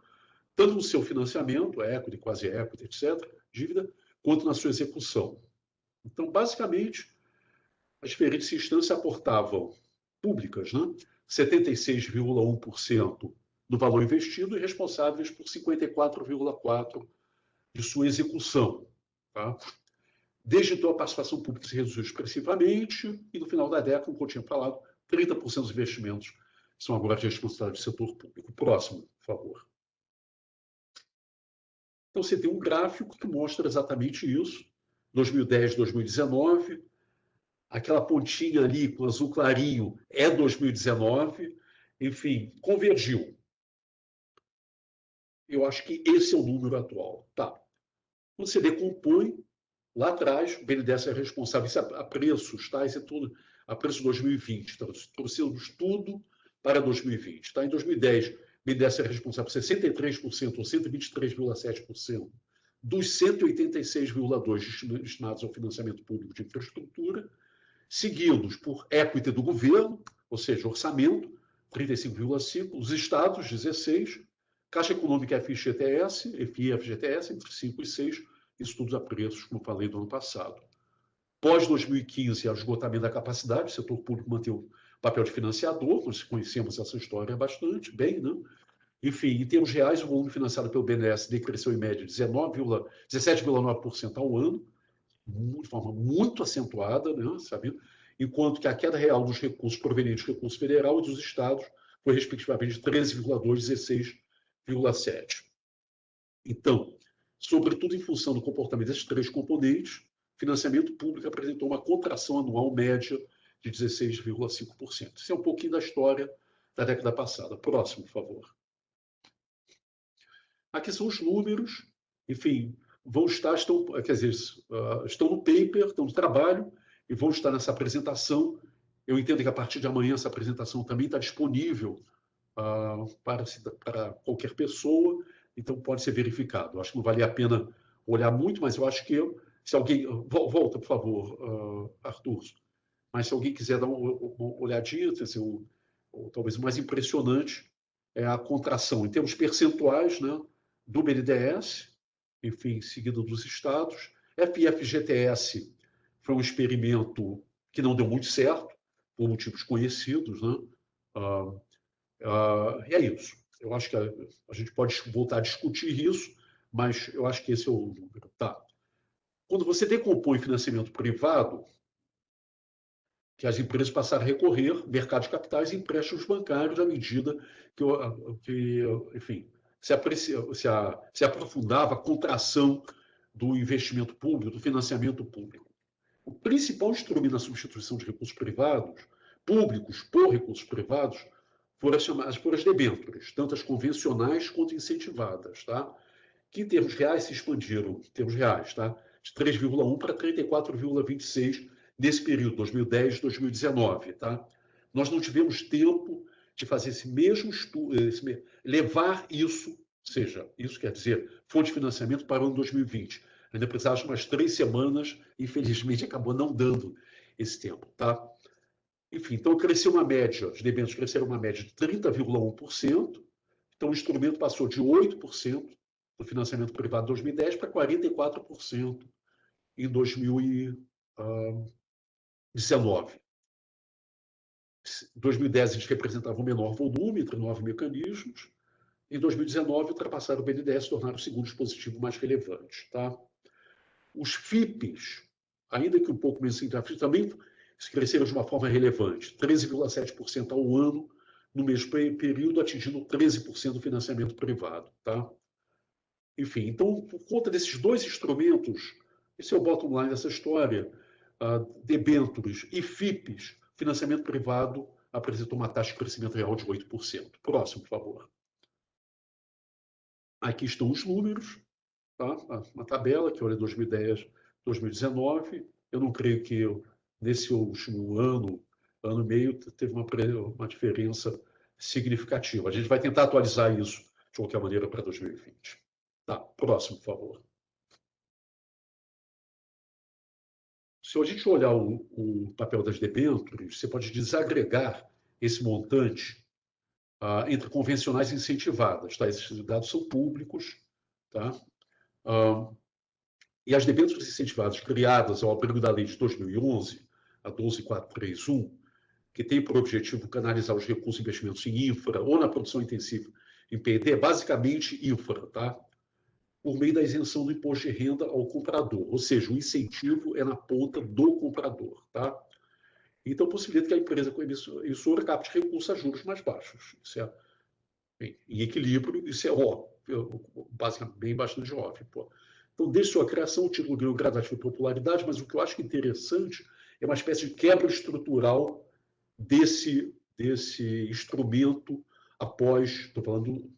tanto no seu financiamento, equity, quase equity, etc., dívida, quanto na sua execução. Então, basicamente, as diferentes instâncias aportavam públicas, né, 76,1% do valor investido e responsáveis por 54,4% de sua execução. Tá? Desde então, a participação pública se reduziu expressivamente e, no final da década, como eu tinha falado, 30% dos investimentos são agora de responsabilidade do setor público. Próximo, por favor. Então, você tem um gráfico que mostra exatamente isso. 2010, 2019. Aquela pontinha ali com azul clarinho é 2019. Enfim, convergiu. Eu acho que esse é o número atual. Tá. Quando você decompõe, lá atrás, o BNDES é responsável, isso a preços, tá? Isso é tudo a preço 2020. Então, trouxemos tudo para 2020. Tá? Em 2010, o BNDES é responsável por 63%, ou 123,7%, dos 186,2% destinados ao financiamento público de infraestrutura, seguidos por equity do governo, ou seja, orçamento, 35,5%, os estados, 16%, Caixa Econômica FGTS, FGTS, entre 5% e 6%, isso tudo a preços, como falei, do ano passado. Pós-2015, o esgotamento da capacidade, o setor público manteve o papel de financiador, nós conhecemos essa história bastante bem, né? Enfim, em termos reais, o volume financiado pelo BNDES decresceu em média de 17,9% ao ano, de forma muito acentuada, né, sabe? Enquanto que a queda real dos recursos provenientes do recurso federal e dos estados foi, respectivamente, de 13,2% e 16,7%. Então, sobretudo em função do comportamento desses três componentes, o financiamento público apresentou uma contração anual média de 16,5%. Isso é um pouquinho da história da década passada. Próximo, por favor. Aqui são os números, enfim, estão no paper, estão no trabalho, e vão estar nessa apresentação. Eu entendo que a partir de amanhã essa apresentação também está disponível para qualquer pessoa, então pode ser verificado. Eu acho que não vale a pena olhar muito, mas eu acho que se alguém... Volta, por favor, Arthur. Mas se alguém quiser dar uma olhadinha, talvez o mais impressionante é a contração, em termos percentuais, né, do BNDES, enfim, seguido dos estados. FGTS foi um experimento que não deu muito certo, por motivos conhecidos, né? E é isso. Eu acho que a gente pode voltar a discutir isso, mas eu acho que esse é o número. Tá. Quando você decompõe financiamento privado, que as empresas passaram a recorrer mercado de capitais e empréstimos bancários à medida que enfim, se aprofundava a contração do investimento público, do financiamento público. O principal instrumento na substituição de recursos privados, públicos por recursos privados, foram as debêntures, tanto as convencionais quanto incentivadas, tá? Que em termos reais se expandiram, em termos reais, tá? De 3,1 para 34,26 nesse período, 2010 e 2019. Tá? Nós não tivemos tempo de fazer esse mesmo estudo, levar isso, ou seja, isso quer dizer fonte de financiamento para o ano 2020. Ainda precisava de umas 3 semanas, infelizmente acabou não dando esse tempo. Tá? Enfim, então cresceu uma média, os debêntures cresceram uma média de 30,1%, então o instrumento passou de 8% do financiamento privado em 2010 para 44% em 2019. 2010 a gente representava um menor volume entre 9 mecanismos. Em 2019, ultrapassaram o BNDES e tornaram o segundo dispositivo mais relevante. Tá? Os FIPs, ainda que um pouco menos significativos, também cresceram de uma forma relevante, 13,7% ao ano no mesmo período, atingindo 13% do financiamento privado. Tá? Enfim, então, por conta desses dois instrumentos, esse é o bottom line dessa história, debêntures e FIPs, financiamento privado apresentou uma taxa de crescimento real de 8%. Próximo, por favor. Aqui estão os números, tá? Uma tabela que olha 2010, 2019. Eu não creio que nesse último ano e meio, teve uma diferença significativa. A gente vai tentar atualizar isso, de qualquer maneira, para 2020. Tá, próximo, por favor. Se a gente olhar o papel das debêntures, você pode desagregar esse montante entre convencionais e incentivadas. Tá? Esses dados são públicos. Tá? E as debêntures incentivadas criadas ao abrigo da lei de 2011, a 12431, que tem por objetivo canalizar os recursos e investimentos em infra ou na produção intensiva em P&D, é basicamente infra, tá? Por meio da isenção do imposto de renda ao comprador, ou seja, o incentivo é na ponta do comprador, tá? Então, possibilita que a empresa emissora capte recursos a juros mais baixos. Isso é, bem, em equilíbrio, isso é óbvio, basicamente, bem bastante óbvio. Pô. Então, desde sua criação, o título ganhou gradativa popularidade, mas o que eu acho interessante é uma espécie de quebra estrutural desse instrumento após, estou falando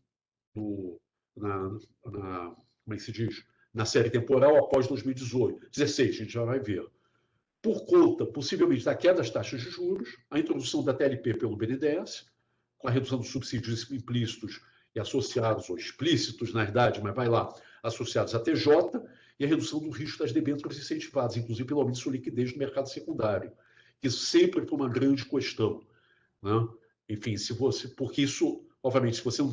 como é que se diz? Na série temporal após 2018, 16, a gente já vai ver. Por conta, possivelmente, da queda das taxas de juros, a introdução da TLP pelo BNDES, com a redução dos subsídios implícitos e associados, ou explícitos, na verdade, mas vai lá, associados à TJ, e a redução do risco das debêntures incentivadas, inclusive pelo aumento de sua liquidez no mercado secundário. Isso sempre foi uma grande questão. Né? Enfim, porque isso, obviamente, se você não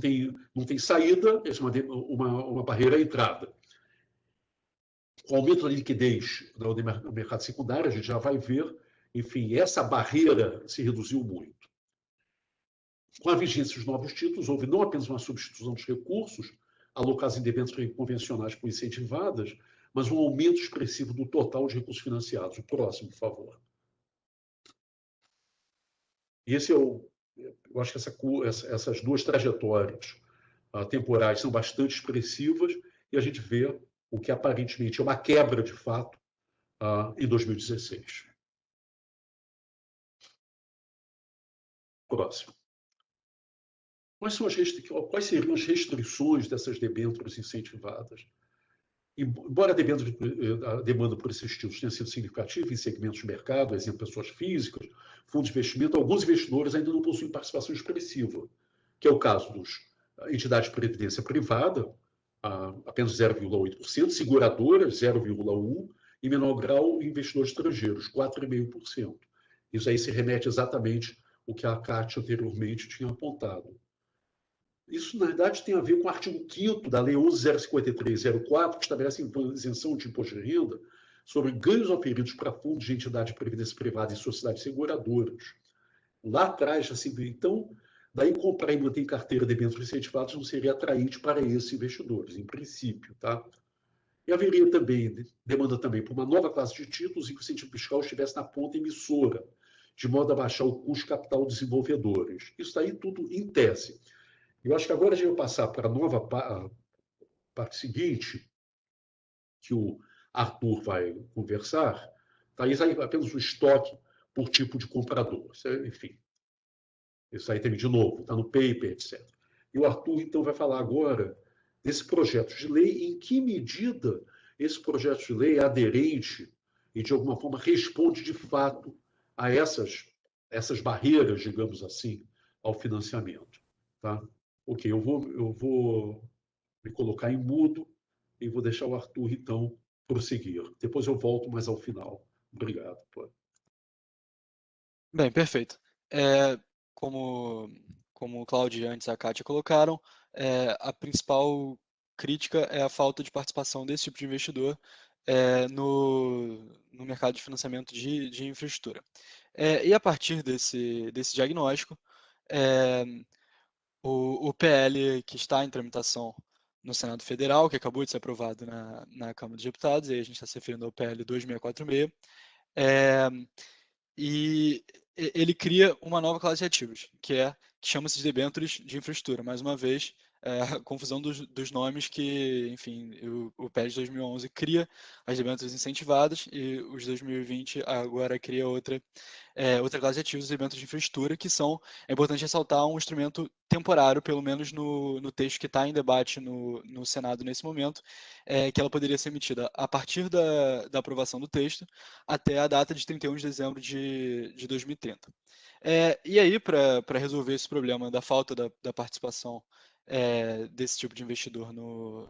tem saída, essa é uma barreira à entrada. Com o aumento da liquidez no mercado secundário, a gente já vai ver, enfim, essa barreira se reduziu muito. Com a vigência dos novos títulos, houve não apenas uma substituição dos recursos alocados em debêntures convencionais por incentivadas, mas um aumento expressivo do total de recursos financiados. O próximo, por favor. Esse é eu acho que essas duas trajetórias temporais são bastante expressivas e a gente vê o que aparentemente é uma quebra de fato em 2016. Próximo. Quais seriam as restrições dessas debêntures incentivadas? Embora a demanda por esses títulos tenha sido significativa em segmentos de mercado, exemplo, pessoas físicas, fundos de investimento, alguns investidores ainda não possuem participação expressiva, que é o caso dos entidades de previdência privada, apenas 0,8%, seguradoras, 0,1%, e, em menor grau, investidores estrangeiros, 4,5%. Isso aí se remete exatamente ao que a Cátia anteriormente tinha apontado. Isso, na verdade, tem a ver com o artigo 5º da Lei 11.053/04, que estabelece a isenção de imposto de renda sobre ganhos oferidos para fundos de entidade de previdência privada e sociedades seguradoras. Lá atrás, assim, então, daí comprar e manter em carteira debêntures incentivados não seria atraente para esses investidores, em princípio, tá? E haveria também, demanda também por uma nova classe de títulos em que o incentivo fiscal estivesse na ponta emissora, de modo a baixar o custo de capital dos desenvolvedores. Isso aí tudo em tese. Eu acho que agora a gente vai passar para a nova parte seguinte, que o Arthur vai conversar. Tá? Isso aí é apenas o estoque por tipo de comprador. Enfim, isso aí tem de novo, está no paper, etc. E o Arthur, então, vai falar agora desse projeto de lei, em que medida esse projeto de lei é aderente e, de alguma forma, responde de fato a essas barreiras, digamos assim, ao financiamento. Tá? Ok, eu vou me colocar em mudo e vou deixar o Arthur, então, prosseguir. Depois eu volto mais ao final. Obrigado. Bem, perfeito. Como o Cláudio e antes a Kátia colocaram, a principal crítica é a falta de participação desse tipo de investidor no mercado de financiamento de infraestrutura. E a partir desse diagnóstico, o PL que está em tramitação no Senado Federal, que acabou de ser aprovado na Câmara dos Deputados, e aí a gente está se referindo ao PL 2646, e ele cria uma nova classe de ativos, que chama-se de debêntures de infraestrutura. Mais uma vez, a confusão dos nomes que, enfim, o PES de 2011 cria as debêntures incentivadas e os 2020 agora cria outra classe de ativos, os debêntures de infraestrutura, que são, é importante ressaltar, um instrumento temporário, pelo menos no texto que está em debate no Senado nesse momento, que ela poderia ser emitida a partir da aprovação do texto até a data de 31 de dezembro de 2030. E aí, para resolver esse problema da falta da participação desse tipo de investidor no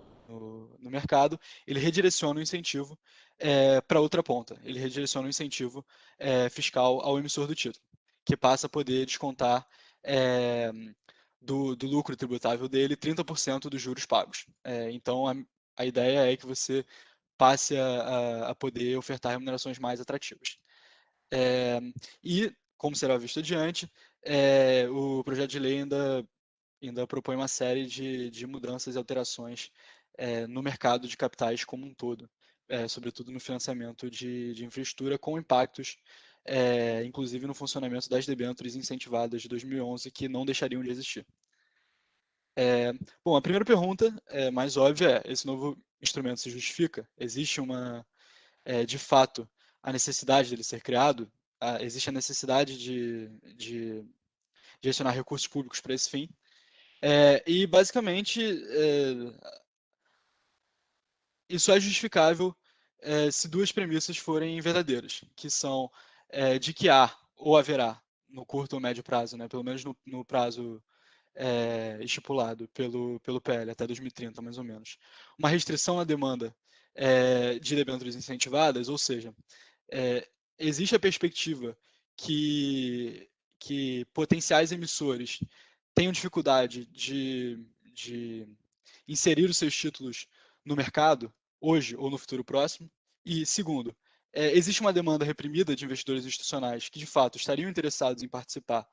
mercado, ele redireciona o incentivo para outra ponta. Ele redireciona o incentivo fiscal ao emissor do título, que passa a poder descontar do lucro tributável dele 30% dos juros pagos. Então, a ideia é que você passe a poder ofertar remunerações mais atrativas. E, como será visto adiante, o projeto de lei ainda propõe uma série de mudanças e alterações no mercado de capitais como um todo, sobretudo no financiamento de infraestrutura, com impactos, inclusive no funcionamento das debêntures incentivadas de 2011, que não deixariam de existir. Bom, a primeira pergunta, mais óbvia, esse novo instrumento se justifica? Existe de fato, a necessidade dele ser criado? Existe a necessidade de direcionar recursos públicos para esse fim? E, basicamente, isso é justificável se duas premissas forem verdadeiras, que são de que há ou haverá, no curto ou médio prazo, né, pelo menos no prazo estipulado pelo PL, até 2030, mais ou menos, uma restrição à demanda de debêntures incentivadas, ou seja, existe a perspectiva que potenciais emissores tenham dificuldade de inserir os seus títulos no mercado, hoje ou no futuro próximo. E, segundo, existe uma demanda reprimida de investidores institucionais que, de fato, estariam interessados em participar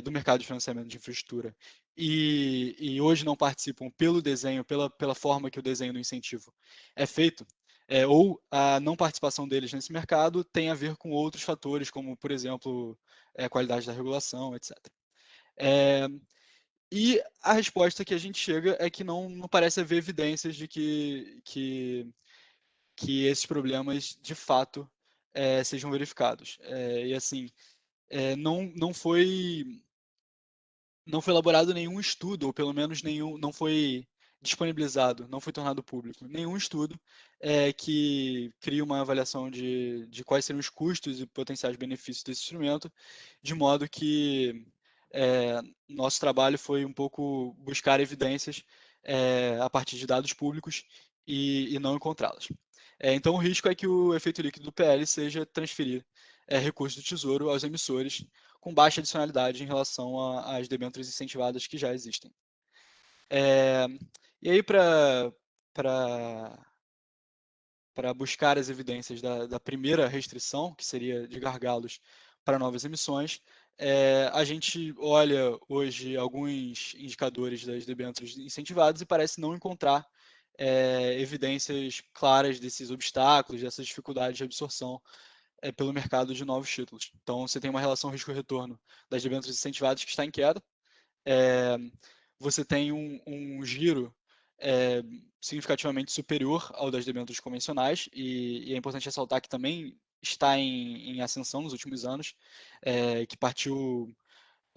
do mercado de financiamento de infraestrutura e hoje não participam pelo desenho, pela forma que o desenho do incentivo é feito, ou a não participação deles nesse mercado tem a ver com outros fatores, como, por exemplo, a qualidade da regulação, etc. E a resposta que a gente chega é que não parece haver evidências de que esses problemas, de fato, sejam verificados. E, assim, não foi elaborado nenhum estudo, ou pelo menos não foi disponibilizado, não foi tornado público, nenhum estudo que crie uma avaliação de quais seriam os custos e potenciais benefícios desse instrumento, de modo que nosso trabalho foi um pouco buscar evidências a partir de dados públicos e não encontrá-las. Então, o risco é que o efeito líquido do PL seja transferir recursos do Tesouro aos emissores, com baixa adicionalidade em relação às debêntures incentivadas que já existem. E aí, para buscar as evidências da primeira restrição, que seria de gargalos para novas emissões, a gente olha hoje alguns indicadores das debêntures incentivadas e parece não encontrar evidências claras desses obstáculos, dessas dificuldades de absorção pelo mercado de novos títulos. Então, você tem uma relação risco-retorno das debêntures incentivadas que está em queda. Você tem um giro significativamente superior ao das debêntures convencionais, e é importante ressaltar que também está em ascensão nos últimos anos, que partiu...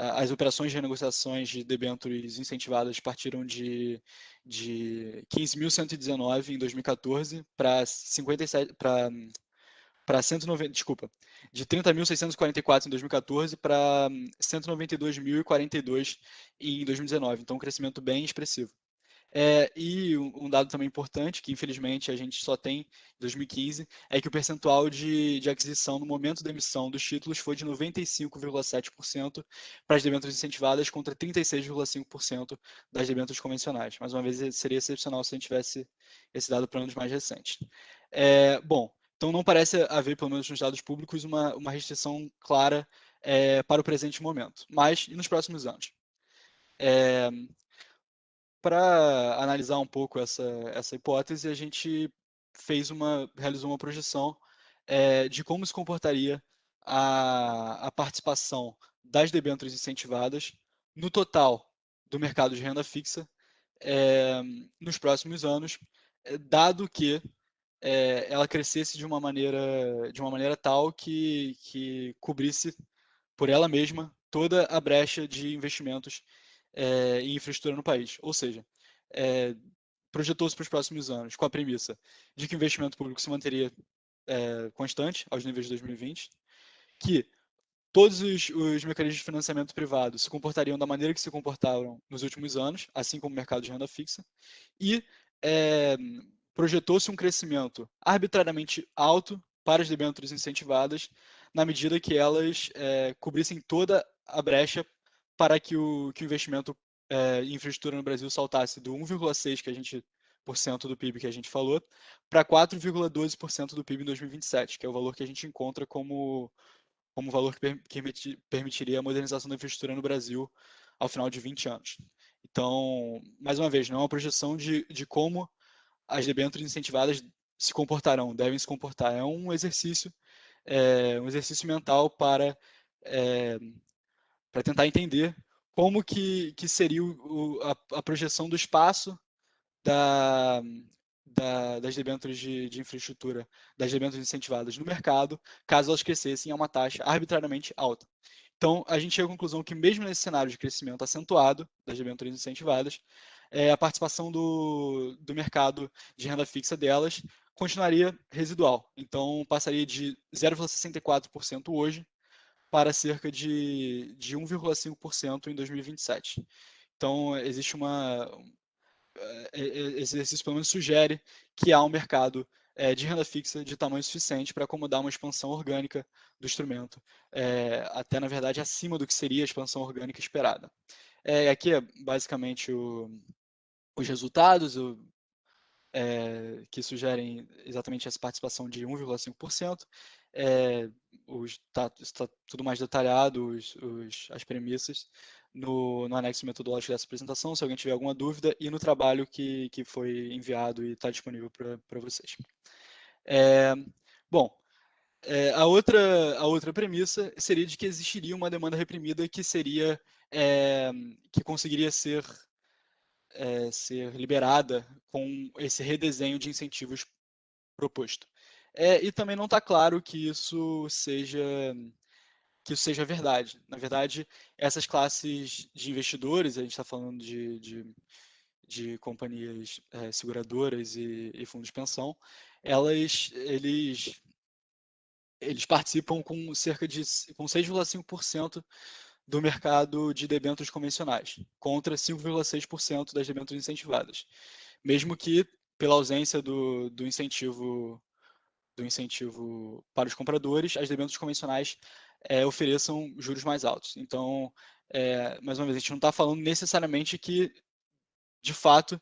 As operações de renegociações de debêntures incentivadas partiram de 15.119 em 2014 para 57 para 190, desculpa, de 30.644 em 2014 para 192.042 em 2019, então um crescimento bem expressivo. E um dado também importante, que infelizmente a gente só tem em 2015, é que o percentual de aquisição no momento da emissão dos títulos foi de 95,7% para as debêntures incentivadas contra 36,5% das debêntures convencionais. Mais uma vez, seria excepcional se a gente tivesse esse dado para anos mais recentes. Bom, então não parece haver, pelo menos nos dados públicos, uma restrição clara para o presente momento, mas e nos próximos anos? Para analisar um pouco essa hipótese, a gente realizou uma projeção de como se comportaria a participação das debêntures incentivadas no total do mercado de renda fixa nos próximos anos, dado que ela crescesse de uma maneira tal que cobrisse por ela mesma toda a brecha de investimentos em infraestrutura no país. Ou seja, projetou-se para os próximos anos com a premissa de que o investimento público se manteria constante aos níveis de 2020, que todos os mecanismos de financiamento privado se comportariam da maneira que se comportaram nos últimos anos, assim como o mercado de renda fixa, e projetou-se um crescimento arbitrariamente alto para as debêntures incentivadas, na medida que elas cobrissem toda a brecha para que o investimento em infraestrutura no Brasil saltasse do 1,6% do PIB que a gente falou, para 4,12% do PIB em 2027, que é o valor que a gente encontra como valor que permitiria a modernização da infraestrutura no Brasil ao final de 20 anos. Então, mais uma vez, não é uma projeção de como as debêntures incentivadas se comportarão, devem se comportar. É um exercício mental para tentar entender como que seria a projeção do espaço das debêntures de infraestrutura, das debêntures incentivadas no mercado, caso elas crescessem a uma taxa arbitrariamente alta. Então, a gente chega à conclusão que, mesmo nesse cenário de crescimento acentuado das debêntures incentivadas, a participação do mercado de renda fixa delas continuaria residual. Então, passaria de 0,64% hoje para cerca de 1,5% em 2027. Então, existe esse exercício pelo menos sugere que há um mercado de renda fixa de tamanho suficiente para acomodar uma expansão orgânica do instrumento, até, na verdade, acima do que seria a expansão orgânica esperada. Aqui é basicamente os resultados que sugerem exatamente essa participação de 1,5%. Está tudo mais detalhado, as premissas, no anexo metodológico dessa apresentação, se alguém tiver alguma dúvida, e no trabalho que foi enviado e está disponível para vocês. Bom, a outra premissa seria de que existiria uma demanda reprimida que conseguiria ser liberada com esse redesenho de incentivos proposto. E também não está claro que isso seja verdade. Na verdade, essas classes de investidores, a gente está falando de companhias seguradoras e fundos de pensão, eles participam com cerca de 6,5% do mercado de debêntures convencionais, contra 5,6% das debêntures incentivadas. Mesmo que, pela ausência do incentivo para os compradores, as debêntures convencionais ofereçam juros mais altos. Então, mais uma vez, a gente não está falando necessariamente que, de fato,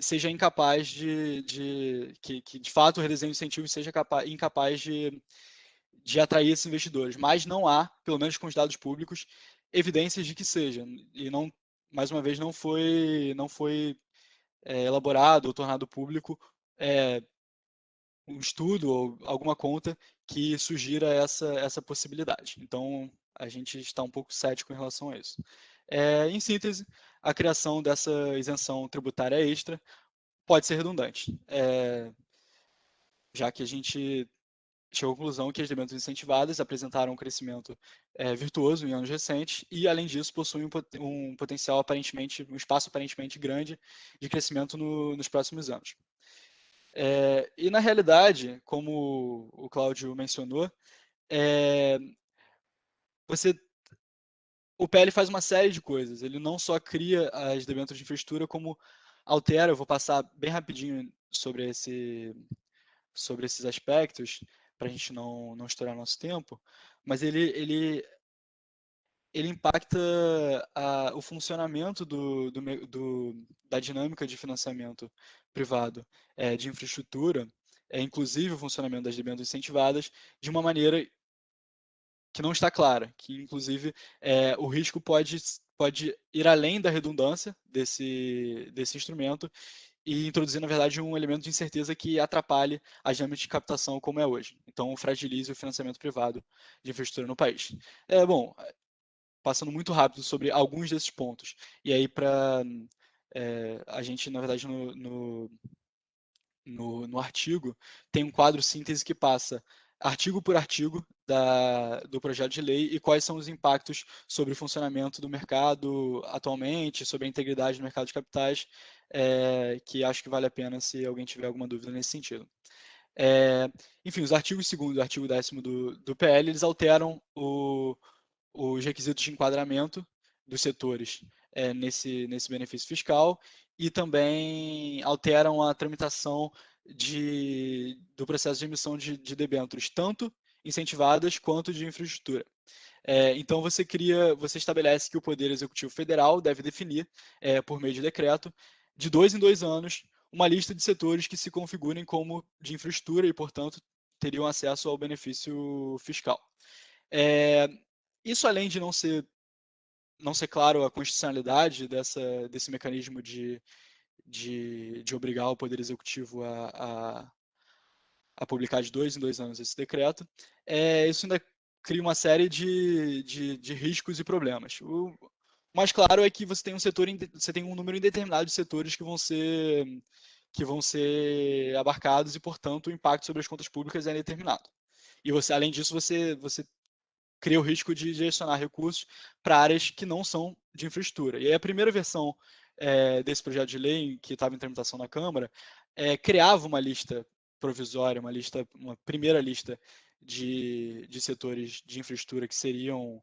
seja incapaz que de fato o redesenho de incentivos seja incapaz de atrair esses investidores, mas não há, pelo menos com os dados públicos, evidências de que seja. E não, mais uma vez, não foi elaborado ou tornado público um estudo ou alguma conta que sugira essa possibilidade. Então, a gente está um pouco cético em relação a isso. Em síntese, a criação dessa isenção tributária extra pode ser redundante, já que a gente chegou à conclusão que as debêntures incentivadas apresentaram um crescimento virtuoso em anos recentes e, além disso, possuem um potencial aparentemente, um espaço aparentemente grande de crescimento nos próximos anos. E, na realidade, como o Cláudio mencionou, o PL faz uma série de coisas. Ele não só cria as debêntures de infraestrutura, como altera. Eu vou passar bem rapidinho sobre esses aspectos, para a gente não estourar nosso tempo, mas ele impacta o funcionamento da dinâmica de financiamento privado de infraestrutura, inclusive o funcionamento das debêntures incentivadas, de uma maneira que não está clara, que inclusive o risco pode pode ir além da redundância desse instrumento e introduzir, na verdade, um elemento de incerteza que atrapalhe a dinâmica de captação como é hoje. Então, fragilize o financiamento privado de infraestrutura no país. Bom, passando muito rápido sobre alguns desses pontos. E aí, para a gente, na verdade, no artigo, tem um quadro síntese que passa artigo por artigo do projeto de lei e quais são os impactos sobre o funcionamento do mercado atualmente, sobre a integridade do mercado de capitais, que acho que vale a pena se alguém tiver alguma dúvida nesse sentido. Enfim, os artigos 2º e o artigo 10º do PL, eles alteram os requisitos de enquadramento dos setores nesse benefício fiscal e também alteram a tramitação do processo de emissão de debêntures, tanto incentivadas quanto de infraestrutura. Então, você estabelece que o Poder Executivo Federal deve definir, por meio de decreto, de 2 em 2 anos, uma lista de setores que se configurem como de infraestrutura e, portanto, teriam acesso ao benefício fiscal. Isso, além de não ser claro a constitucionalidade desse mecanismo de obrigar o Poder Executivo a publicar de 2 em 2 anos esse decreto, isso ainda cria uma série de riscos e problemas. O mais claro é que você tem um número indeterminado de setores que vão ser abarcados e, portanto, o impacto sobre as contas públicas é indeterminado. E além disso, você cria o risco de direcionar recursos para áreas que não são de infraestrutura. E aí a primeira versão desse projeto de lei, que estava em tramitação na Câmara, criava uma lista provisória, uma primeira lista de setores de infraestrutura que seriam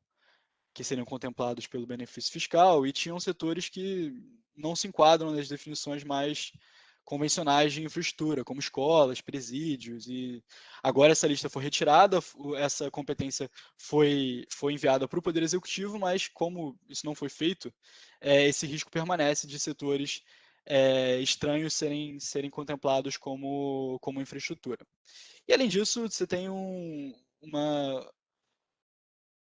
contemplados pelo benefício fiscal, e tinham setores que não se enquadram nas definições mais convencionais de infraestrutura, como escolas, presídios, e agora essa lista foi retirada, essa competência foi enviada para o Poder Executivo, mas como isso não foi feito, esse risco permanece de setores estranhos serem contemplados como infraestrutura. E além disso, você tem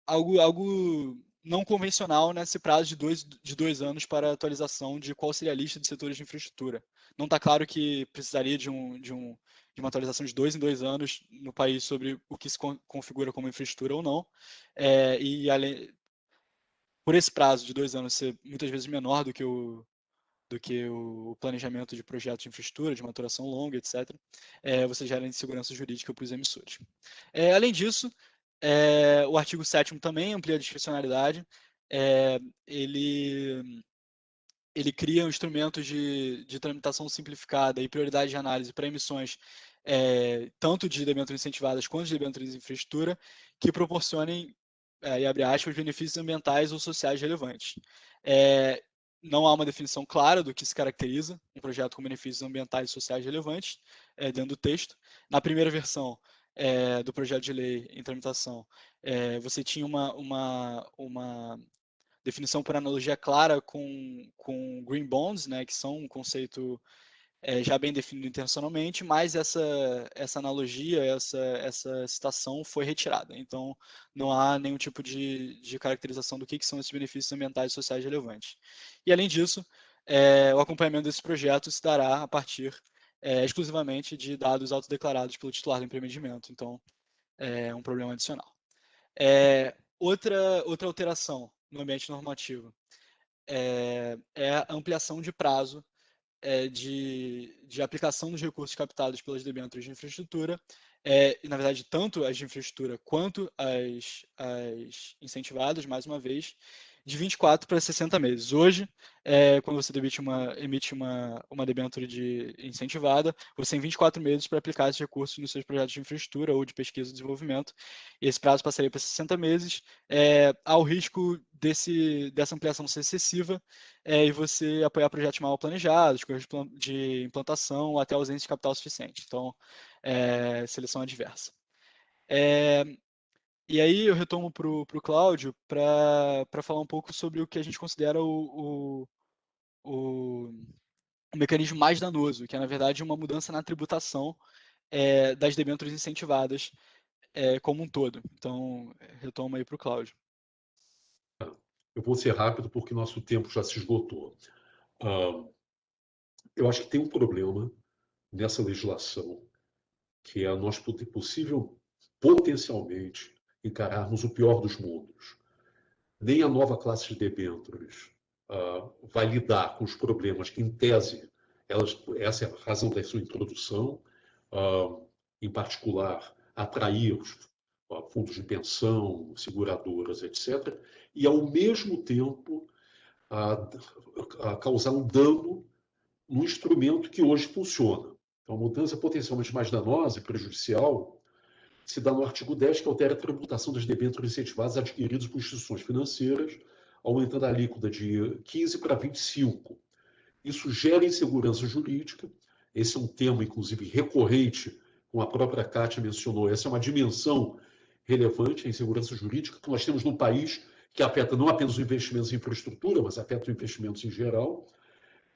algo não convencional nesse prazo de dois anos para atualização de qual seria a lista de setores de infraestrutura. Não está claro que precisaria de uma atualização de 2 em 2 anos no país sobre o que se configura como infraestrutura ou não. Por esse prazo de 2 anos ser muitas vezes menor do que o planejamento de projetos de infraestrutura, de maturação longa, etc., você gera insegurança jurídica para os emissores. Além disso, o artigo 7º também amplia a discricionalidade. Ele cria instrumentos de tramitação simplificada e prioridade de análise para emissões tanto de debêntures incentivadas quanto de debêntures de infraestrutura, que proporcionem, e abre aspas, benefícios ambientais ou sociais relevantes. Não há uma definição clara do que se caracteriza um projeto com benefícios ambientais e sociais relevantes dentro do texto. Na primeira versão do projeto de lei em tramitação, você tinha uma definição por analogia clara com green bonds, né, que são um conceito já bem definido intencionalmente, mas essa analogia, essa citação foi retirada. Então, não há nenhum tipo de caracterização do que são esses benefícios ambientais e sociais relevantes. E, além disso, o acompanhamento desse projeto se dará a partir exclusivamente de dados autodeclarados pelo titular do empreendimento. Então, é um problema adicional. Outra alteração no ambiente normativo é a ampliação de prazo de aplicação dos recursos captados pelas debêntures de infraestrutura, e, na verdade, tanto as de infraestrutura quanto as incentivadas, mais uma vez, de 24 para 60 meses. Hoje, quando você emite uma debênture incentivada, você tem 24 meses para aplicar esses recursos nos seus projetos de infraestrutura ou de pesquisa e desenvolvimento, e esse prazo passaria para 60 meses. Há o risco dessa ampliação ser excessiva e você apoiar projetos mal planejados, coisas de implantação, até ausência de capital suficiente. Então, seleção adversa. E aí eu retomo para o Cláudio para falar um pouco sobre o que a gente considera o mecanismo mais danoso, que é, na verdade, uma mudança na tributação das debêntures incentivadas como um todo. Então, retomo aí para o Cláudio. Eu vou ser rápido porque nosso tempo já se esgotou. Eu acho que tem um problema nessa legislação, que é nós possível potencialmente encararmos o pior dos mundos. Nem a nova classe de debêntures vai lidar com os problemas que, em tese, essa é a razão da sua introdução, em particular, atrair os fundos de pensão, seguradoras, etc., e, ao mesmo tempo, causar um dano no instrumento que hoje funciona. Então, a mudança potencialmente mais danosa e prejudicial se dá no artigo 10, que altera a tributação das debêntures incentivadas adquiridas por instituições financeiras, aumentando a alíquota de 15% para 25%. Isso gera insegurança jurídica. Esse é um tema, inclusive, recorrente, como a própria Kátia mencionou. Essa é uma dimensão relevante, a insegurança jurídica, que nós temos num país que afeta não apenas os investimentos em infraestrutura, mas afeta os investimentos em geral.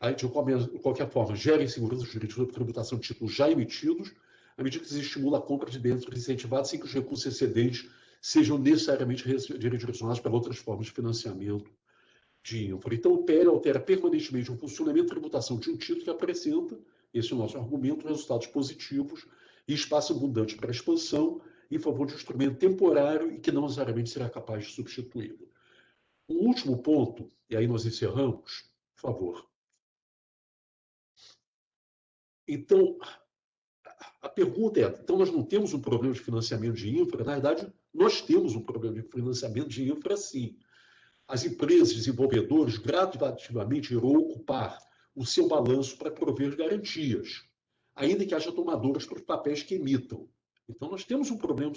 Aí, de qualquer forma, gera insegurança jurídica sobre tributação de títulos já emitidos, à medida que se estimula a compra de debêntures incentivadas sem que os recursos excedentes sejam necessariamente redirecionados para outras formas de financiamento de infra. Então, o PL altera permanentemente o funcionamento e tributação de um título que apresenta, esse é o nosso argumento, resultados positivos e espaço abundante para a expansão em favor de um instrumento temporário e que não necessariamente será capaz de substituí-lo. Um último ponto, e aí nós encerramos, por favor. Então, a pergunta é, então nós não temos um problema de financiamento de infra? Na verdade, nós temos um problema de financiamento de infra, sim. As empresas desenvolvedoras gradativamente irão ocupar o seu balanço para prover garantias, ainda que haja tomadoras para os papéis que emitam. Então, nós temos um problema,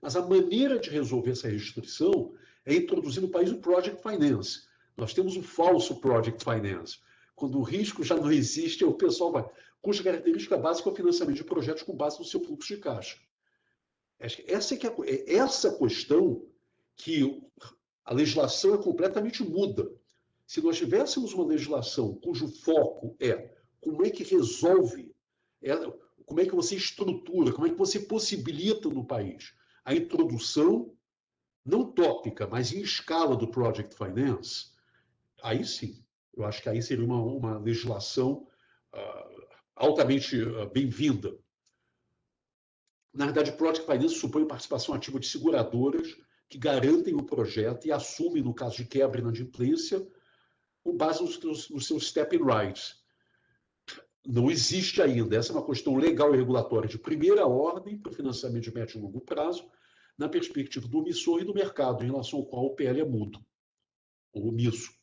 mas a maneira de resolver essa restrição é introduzir no país o Project Finance. Nós temos o falso Project Finance. Quando o risco já não existe, o pessoal vai... cuja característica básica é o financiamento de projetos com base no seu fluxo de caixa. Essa é essa questão que a legislação é completamente muda. Se nós tivéssemos uma legislação cujo foco é como é que resolve, como é que você estrutura, como é que você possibilita no país a introdução, não tópica, mas em escala do Project Finance, aí sim, eu acho que aí seria uma legislação altamente bem-vinda. Na verdade, o Project Finance supõe participação ativa de seguradoras que garantem o projeto e assumem, no caso de quebra e inadimplência, com base nos seus step-in rights. Não existe ainda. Essa é uma questão legal e regulatória de primeira ordem para o financiamento de médio e longo prazo, na perspectiva do emissor e do mercado, em relação ao qual o PL é mudo, ou omisso.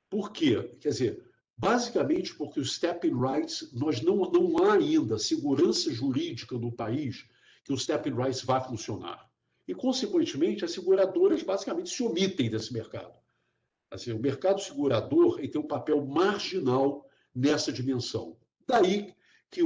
Por quê? Quer dizer, basicamente porque os step-in rights, não há ainda segurança jurídica no país que o step-in rights vá funcionar. E, consequentemente, as seguradoras basicamente se omitem desse mercado. Assim, o mercado segurador tem um papel marginal nessa dimensão. Daí que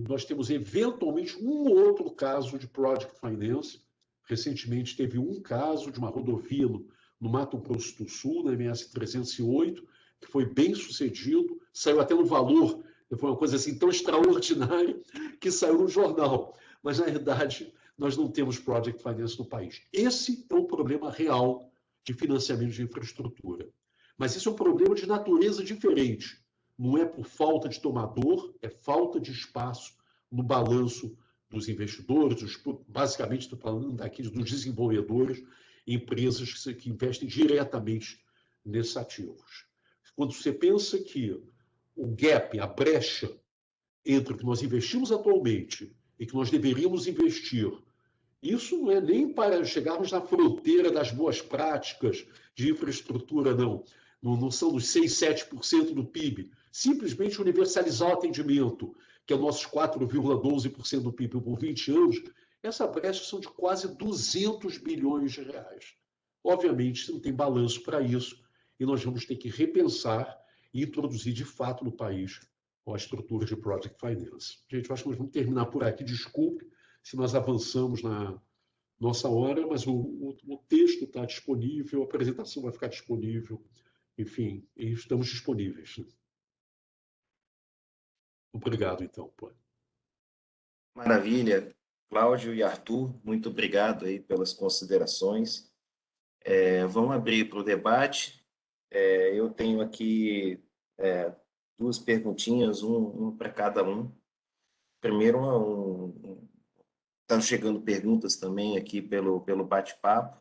nós temos, eventualmente, um ou outro caso de Project Finance. Recentemente, teve um caso de uma rodovia no Mato Grosso do Sul, na MS 308, que foi bem sucedido, saiu até no valor, foi uma coisa assim tão extraordinária que saiu no jornal. Mas, na verdade, nós não temos Project Finance no país. Esse é um problema real de financiamento de infraestrutura. Mas isso é um problema de natureza diferente. Não é por falta de tomador, é falta de espaço no balanço dos investidores, basicamente estou falando daqui dos desenvolvedores, empresas que investem diretamente nesses ativos. Quando você pensa que o gap, a brecha entre o que nós investimos atualmente e que nós deveríamos investir, isso não é nem para chegarmos na fronteira das boas práticas de infraestrutura, não. Não são dos 6, 7% do PIB. Simplesmente universalizar o atendimento, que é nossos 4,12% do PIB por 20 anos, essa brecha são de quase 200 bilhões de reais. Obviamente, não tem balanço para isso, e nós vamos ter que repensar e introduzir de fato no país a estrutura de Project Finance. Gente, eu acho que nós vamos terminar por aqui. Desculpe se nós avançamos na nossa hora, mas o texto está disponível, a apresentação vai ficar disponível, enfim, e estamos disponíveis. Obrigado, então. Maravilha. Cláudio e Arthur, muito obrigado aí pelas considerações. Vamos abrir para o debate. Eu tenho aqui duas perguntinhas, um para cada um. Primeiro, estão chegando perguntas também aqui pelo bate-papo.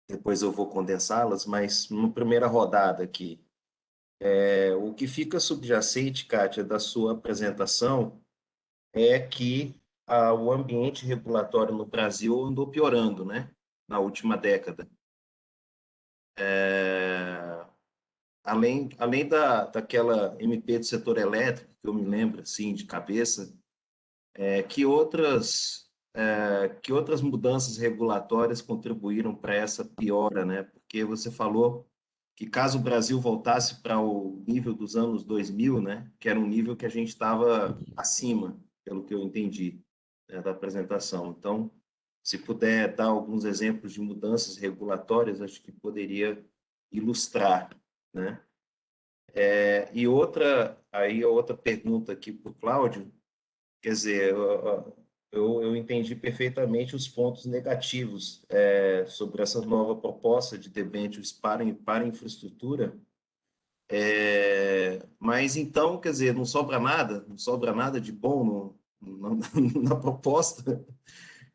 Depois eu vou condensá-las, mas numa primeira rodada aqui. O que fica subjacente, Kátia, da sua apresentação é que o ambiente regulatório no Brasil andou piorando, né, na última década. Além daquela MP do setor elétrico, que eu me lembro, assim, de cabeça, que outras mudanças regulatórias contribuíram para essa piora, né? Porque você falou que caso o Brasil voltasse para o nível dos anos 2000, né, que era um nível que a gente estava acima, pelo que eu entendi, né, da apresentação. Então, se puder dar alguns exemplos de mudanças regulatórias, acho que poderia ilustrar, né? E outra pergunta aqui para o Cláudio, quer dizer, eu entendi perfeitamente os pontos negativos sobre essa nova proposta de debêntures para infraestrutura, mas então, quer dizer, não sobra nada de bom na proposta.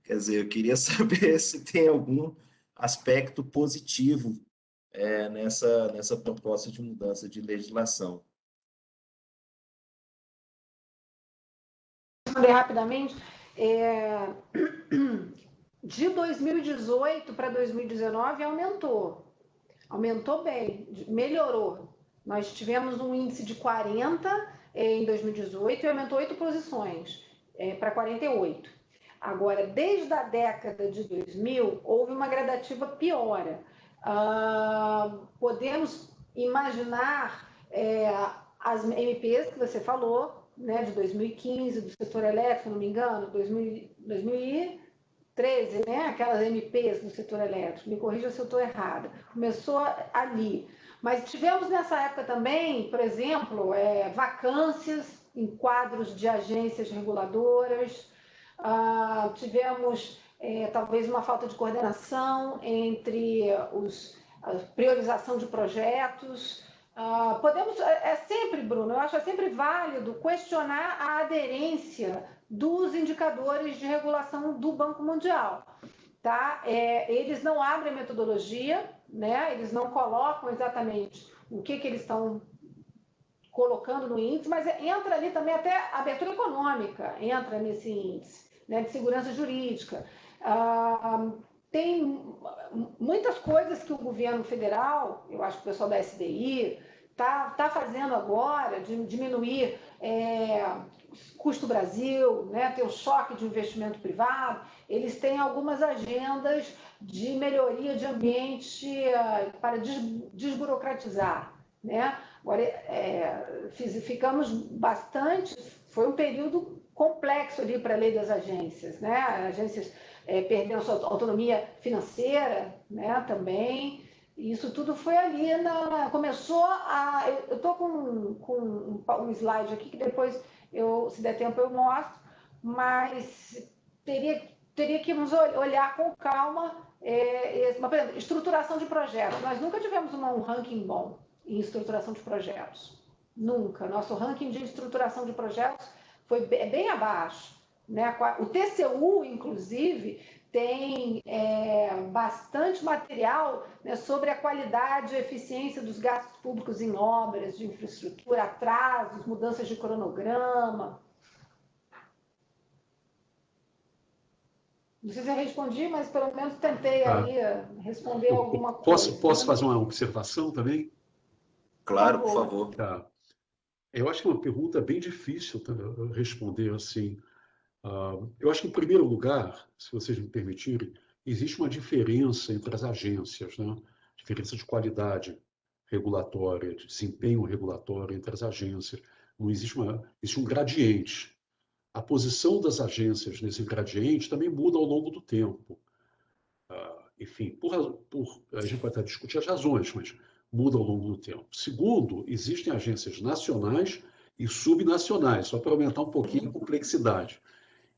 Quer dizer, eu queria saber se tem algum aspecto positivo nessa proposta de mudança de legislação. Responder rapidamente. De 2018 para 2019 aumentou bem, melhorou. Nós tivemos um índice de 40 em 2018 e aumentou 8 posições para 48. Agora, desde a década de 2000, houve uma gradativa piora. Podemos imaginar as MPs que você falou, né, de 2015, do setor elétrico, se não me engano, 2013, né, aquelas MPs do setor elétrico, me corrija se eu estou errada, começou ali. Mas tivemos nessa época também, por exemplo, vacâncias em quadros de agências reguladoras, tivemos talvez uma falta de coordenação entre a priorização de projetos. Sempre, Bruno, eu acho sempre válido questionar a aderência dos indicadores de regulação do Banco Mundial. Tá? Eles não abrem metodologia, né? Eles não colocam exatamente o que eles estão colocando no índice, mas entra ali também até a abertura econômica, entra nesse índice, né, de segurança jurídica. Tem muitas coisas que o governo federal, eu acho que o pessoal da SDI, está fazendo agora, de diminuir custo Brasil, né, ter o choque de investimento privado. Eles têm algumas agendas de melhoria de ambiente para desburocratizar, né? Agora, ficamos bastante, foi um período complexo ali para a lei das agências, né? As agências perderam sua autonomia financeira, né, também. Isso tudo foi ali, eu estou com um slide aqui que depois, se der tempo, eu mostro, mas teria que nos olhar com calma estruturação de projetos. Nós nunca tivemos um ranking bom em estruturação de projetos. Nunca. Nosso ranking de estruturação de projetos foi bem abaixo, né? O TCU, inclusive, tem bastante material, né, sobre a qualidade e eficiência dos gastos públicos em obras de infraestrutura, atrasos, mudanças de cronograma. Não sei se eu respondi, mas pelo menos tentei aí responder alguma coisa. Posso fazer uma observação também? Claro, por favor. Tá. Eu acho que é uma pergunta bem difícil responder assim. Eu acho que, em primeiro lugar, se vocês me permitirem, existe uma diferença entre as agências, né? Diferença de qualidade regulatória, de desempenho regulatório entre as agências. Não existe existe um gradiente. A posição das agências nesse gradiente também muda ao longo do tempo. Enfim, a gente pode até discutir as razões, mas muda ao longo do tempo. Segundo, existem agências nacionais e subnacionais, só para aumentar um pouquinho a complexidade.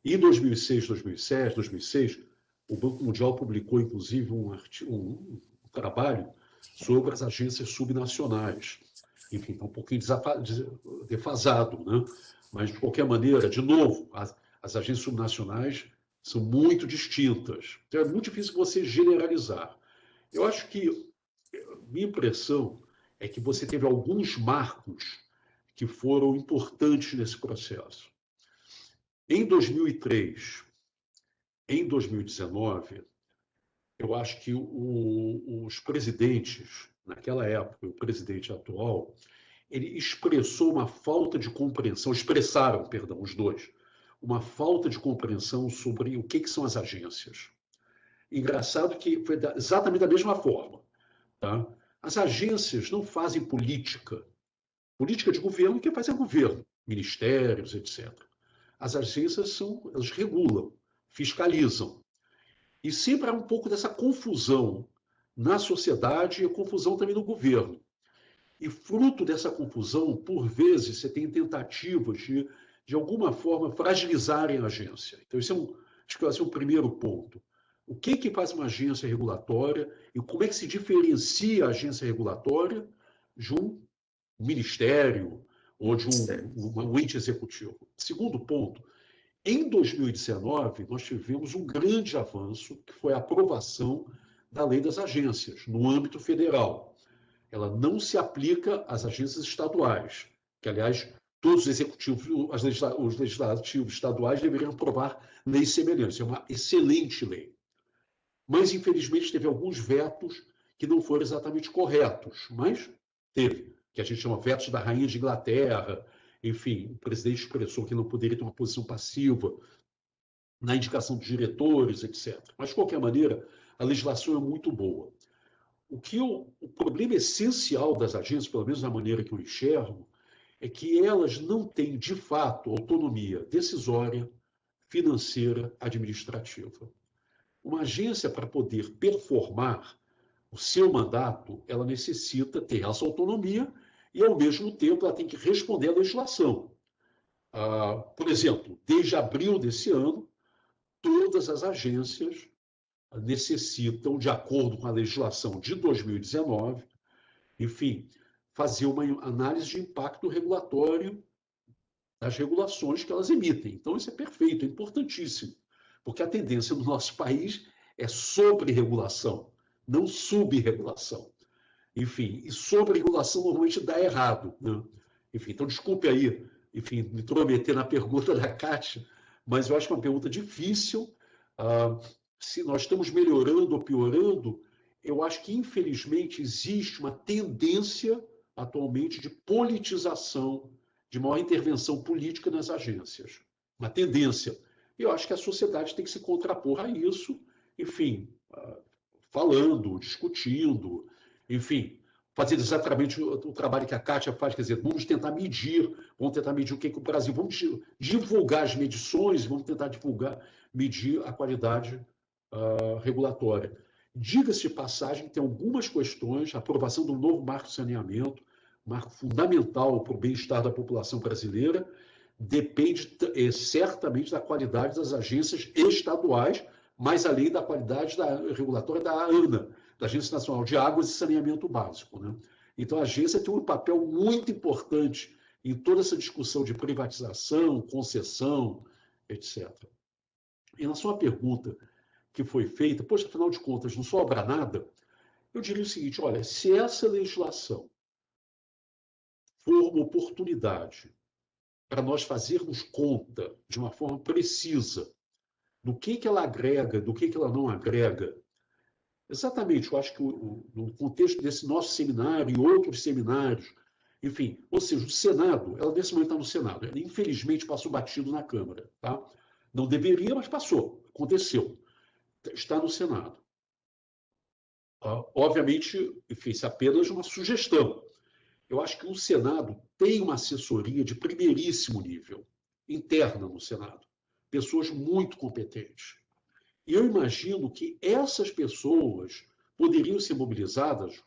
Em 2006, 2007, 2006, O Banco Mundial publicou, inclusive, um trabalho sobre as agências subnacionais. Enfim, está um pouquinho defasado, né? Mas, de qualquer maneira, de novo, as agências subnacionais são muito distintas. Então, é muito difícil você generalizar. Eu acho que, minha impressão é que você teve alguns marcos que foram importantes nesse processo. Em 2003, em 2019, eu acho que os presidentes, naquela época, o presidente atual, ele expressou uma falta de compreensão, expressaram, perdão, os dois, uma falta de compreensão sobre o que são as agências. Engraçado que foi exatamente da mesma forma. Tá? As agências não fazem política. Política de governo, quem faz é governo, ministérios, etc. As agências elas regulam, fiscalizam. E sempre há um pouco dessa confusão na sociedade e confusão também no governo. E fruto dessa confusão, por vezes, você tem tentativas de alguma forma, fragilizarem a agência. Então, acho que vai ser o primeiro ponto. O que faz uma agência regulatória e como é que se diferencia a agência regulatória de um ministério ou de um ente executivo? Segundo ponto, em 2019, nós tivemos um grande avanço, que foi a aprovação da Lei das Agências, no âmbito federal. Ela não se aplica às agências estaduais, que, aliás, todos os executivos, os legislativos estaduais deveriam aprovar leis semelhantes. É uma excelente lei. Mas, infelizmente, teve alguns vetos que não foram exatamente corretos, mas teve, que a gente chama vetos da Rainha de Inglaterra. Enfim, o presidente expressou que não poderia ter uma posição passiva na indicação dos diretores, etc. Mas, de qualquer maneira, a legislação é muito boa. O problema essencial das agências, pelo menos da maneira que eu enxergo, é que elas não têm, de fato, autonomia decisória, financeira, administrativa. Uma agência, para poder performar o seu mandato, ela necessita ter essa autonomia e, ao mesmo tempo, ela tem que responder à legislação. Por exemplo, desde abril desse ano, todas as agências necessitam, de acordo com a legislação de 2019, enfim, fazer uma análise de impacto regulatório das regulações que elas emitem. Então, isso é perfeito, é importantíssimo, porque a tendência no nosso país é sobre-regulação, não sub-regulação. Enfim, e sobre-regulação normalmente dá errado, né? Enfim, então, desculpe aí, enfim, me intrometer na pergunta da Kátia, mas eu acho que é uma pergunta difícil. Se nós estamos melhorando ou piorando, eu acho que, infelizmente, existe uma tendência atualmente de politização, de maior intervenção política nas agências. Uma tendência. Eu acho que a sociedade tem que se contrapor a isso, enfim, falando, discutindo, enfim, fazer exatamente o trabalho que a Kátia faz, quer dizer, vamos tentar medir o que o Brasil, vamos divulgar as medições, vamos tentar medir a qualidade regulatória. Diga-se de passagem, tem algumas questões, a aprovação do novo marco de saneamento, marco fundamental para o bem-estar da população brasileira, depende certamente da qualidade das agências estaduais, mas além da qualidade regulatória da ANA, da Agência Nacional de Águas e Saneamento Básico, né? Então, a agência tem um papel muito importante em toda essa discussão de privatização, concessão, etc. Em relação à pergunta que foi feita, poxa, afinal de contas, não sobra nada, eu diria o seguinte, olha, se essa legislação for uma oportunidade para nós fazermos conta de uma forma precisa do que ela agrega, do que ela não agrega, exatamente, eu acho que no contexto desse nosso seminário e outros seminários, enfim, ou seja, o Senado, ela nesse momento está no Senado, ela infelizmente passou batido na Câmara, tá? Não deveria, mas passou, aconteceu. Está no Senado. Obviamente, enfim, isso é apenas uma sugestão. Eu acho que o Senado tem uma assessoria de primeiríssimo nível, interna no Senado. Pessoas muito competentes. E eu imagino que essas pessoas poderiam ser mobilizadas,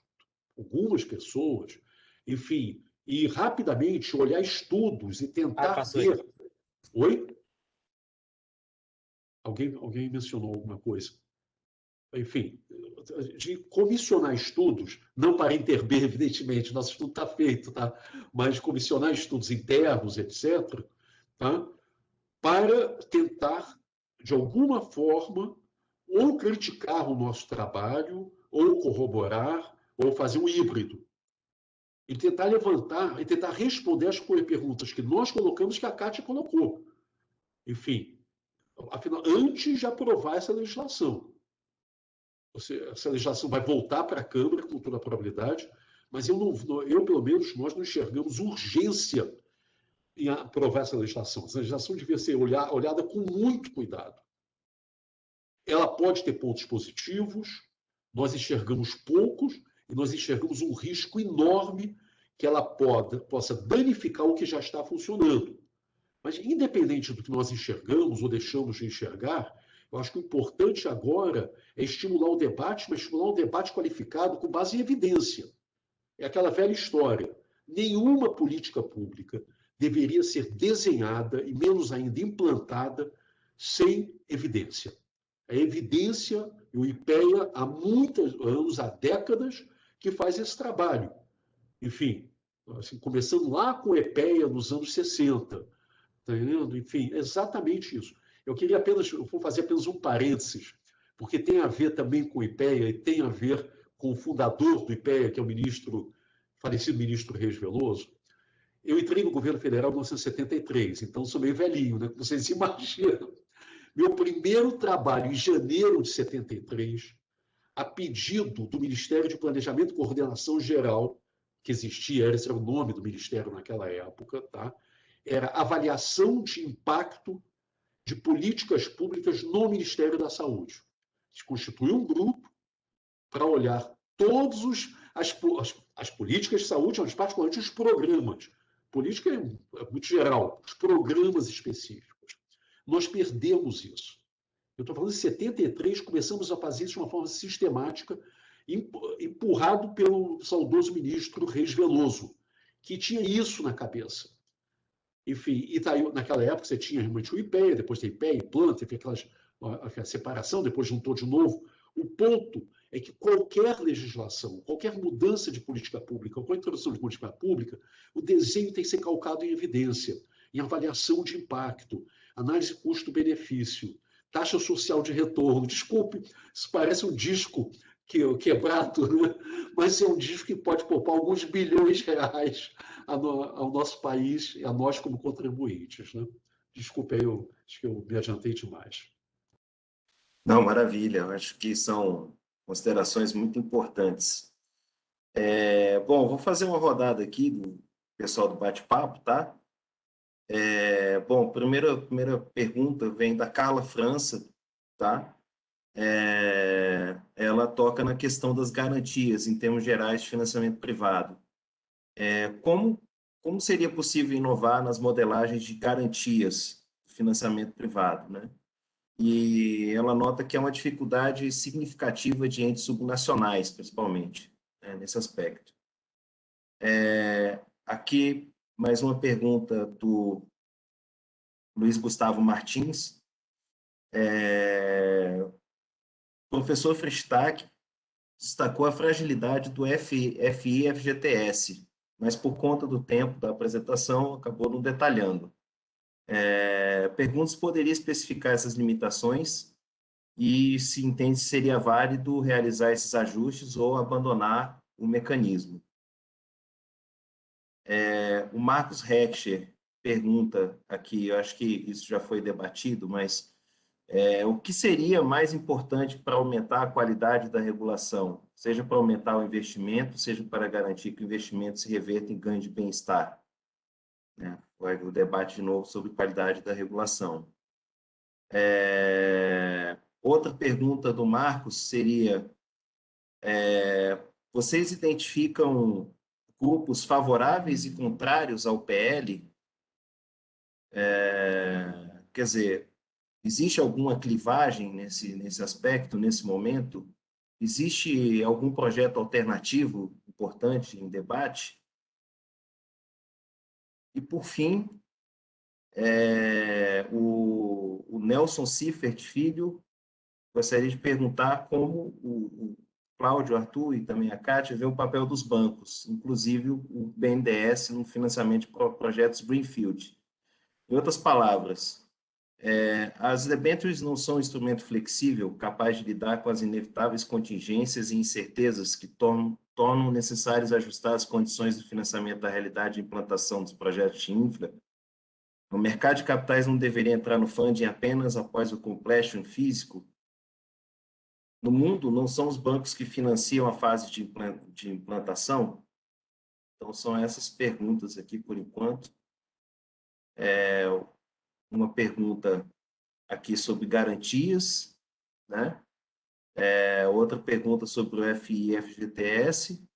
algumas pessoas, enfim, e rapidamente olhar estudos e tentar ver... Oi? Alguém mencionou alguma coisa? enfim, de comissionar estudos, não para intervir, evidentemente, nosso estudo está feito, tá? Mas comissionar estudos internos, etc., tá? Para tentar, de alguma forma, ou criticar o nosso trabalho, ou corroborar, ou fazer um híbrido. E tentar levantar, e tentar responder as perguntas que nós colocamos, que a Kátia colocou. Enfim, afinal, antes de aprovar essa legislação. Essa legislação vai voltar para a Câmara, com toda a probabilidade, mas eu, pelo menos, nós não enxergamos urgência em aprovar essa legislação. Essa legislação devia ser olhada com muito cuidado. Ela pode ter pontos positivos, nós enxergamos poucos, e nós enxergamos um risco enorme que ela possa danificar o que já está funcionando. Mas, independente do que nós enxergamos ou deixamos de enxergar, eu acho que o importante agora é estimular o debate, mas estimular um debate qualificado com base em evidência. É aquela velha história. Nenhuma política pública deveria ser desenhada, e menos ainda implantada, sem evidência. A evidência, e o IPEA, há muitos anos, há décadas, que faz esse trabalho. Enfim, assim, começando lá com o IPEA nos anos 60, tá entendendo? Enfim, exatamente isso. Eu vou fazer apenas um parênteses, porque tem a ver também com o IPEA e tem a ver com o fundador do IPEA, que é o falecido ministro Reis Veloso. Eu entrei no governo federal em 1973, então sou meio velhinho, né? Como vocês imaginam. Meu primeiro trabalho, em janeiro de 73, a pedido do Ministério de Planejamento e Coordenação Geral, que existia, esse era o nome do ministério naquela época, tá? Era avaliação de impacto de políticas públicas no Ministério da Saúde. Se constituiu um grupo para olhar as políticas de saúde, mas particularmente os programas. Política é muito geral, os programas específicos. Nós perdemos isso. Eu estou falando em 73, começamos a fazer isso de uma forma sistemática, empurrado pelo saudoso ministro Reis Veloso, que tinha isso na cabeça. Enfim, e daí, naquela época você tinha realmente o IPEA, depois tem IPEA e planta, tem aquela separação, depois juntou de novo. O ponto é que qualquer legislação, qualquer mudança de política pública, qualquer introdução de política pública, o desenho tem que ser calcado em evidência, em avaliação de impacto, análise custo-benefício, taxa social de retorno. Desculpe, isso parece um disco quebrado, né? Mas é um disco que pode poupar alguns bilhões de reais ao nosso país e a nós como contribuintes, né? Desculpe aí, acho que eu me adiantei demais. Não, maravilha. Eu acho que são considerações muito importantes. Bom, vou fazer uma rodada aqui do pessoal do bate-papo, tá? Bom, primeira pergunta vem da Carla França, tá? Ela toca na questão das garantias em termos gerais de financiamento privado. Como seria possível inovar nas modelagens de garantias de financiamento privado, né? E ela nota que é uma dificuldade significativa de entes subnacionais, principalmente, né, nesse aspecto. Aqui, mais uma pergunta do Luiz Gustavo Martins. Professor Frestac destacou a fragilidade do FI-FGTS, mas por conta do tempo da apresentação, acabou não detalhando. Pergunta se poderia especificar essas limitações e se entende se seria válido realizar esses ajustes ou abandonar o mecanismo. O Marcos Heckscher pergunta aqui, eu acho que isso já foi debatido, mas o que seria mais importante para aumentar a qualidade da regulação? Seja para aumentar o investimento, seja para garantir que o investimento se reverta em ganho de bem-estar. Né? O debate de novo sobre qualidade da regulação. Outra pergunta do Marcos seria, vocês identificam grupos favoráveis e contrários ao PL? Quer dizer, existe alguma clivagem nesse aspecto, nesse momento? Existe algum projeto alternativo importante em debate? E, por fim, o Nelson Siffert Filho gostaria de perguntar como o Cláudio, o Arthur e também a Kátia vê o papel dos bancos, inclusive o BNDES no financiamento de projetos Greenfield. Em outras palavras, as debêntures não são um instrumento flexível capaz de lidar com as inevitáveis contingências e incertezas que tornam necessários ajustar as condições do financiamento da realidade de implantação dos projetos de infra. O mercado de capitais não deveria entrar no funding apenas após o completion físico. No mundo, não são os bancos que financiam a fase de implantação? Então, são essas perguntas aqui, por enquanto. Uma pergunta aqui sobre garantias, né? Outra pergunta sobre o FI e FGTS.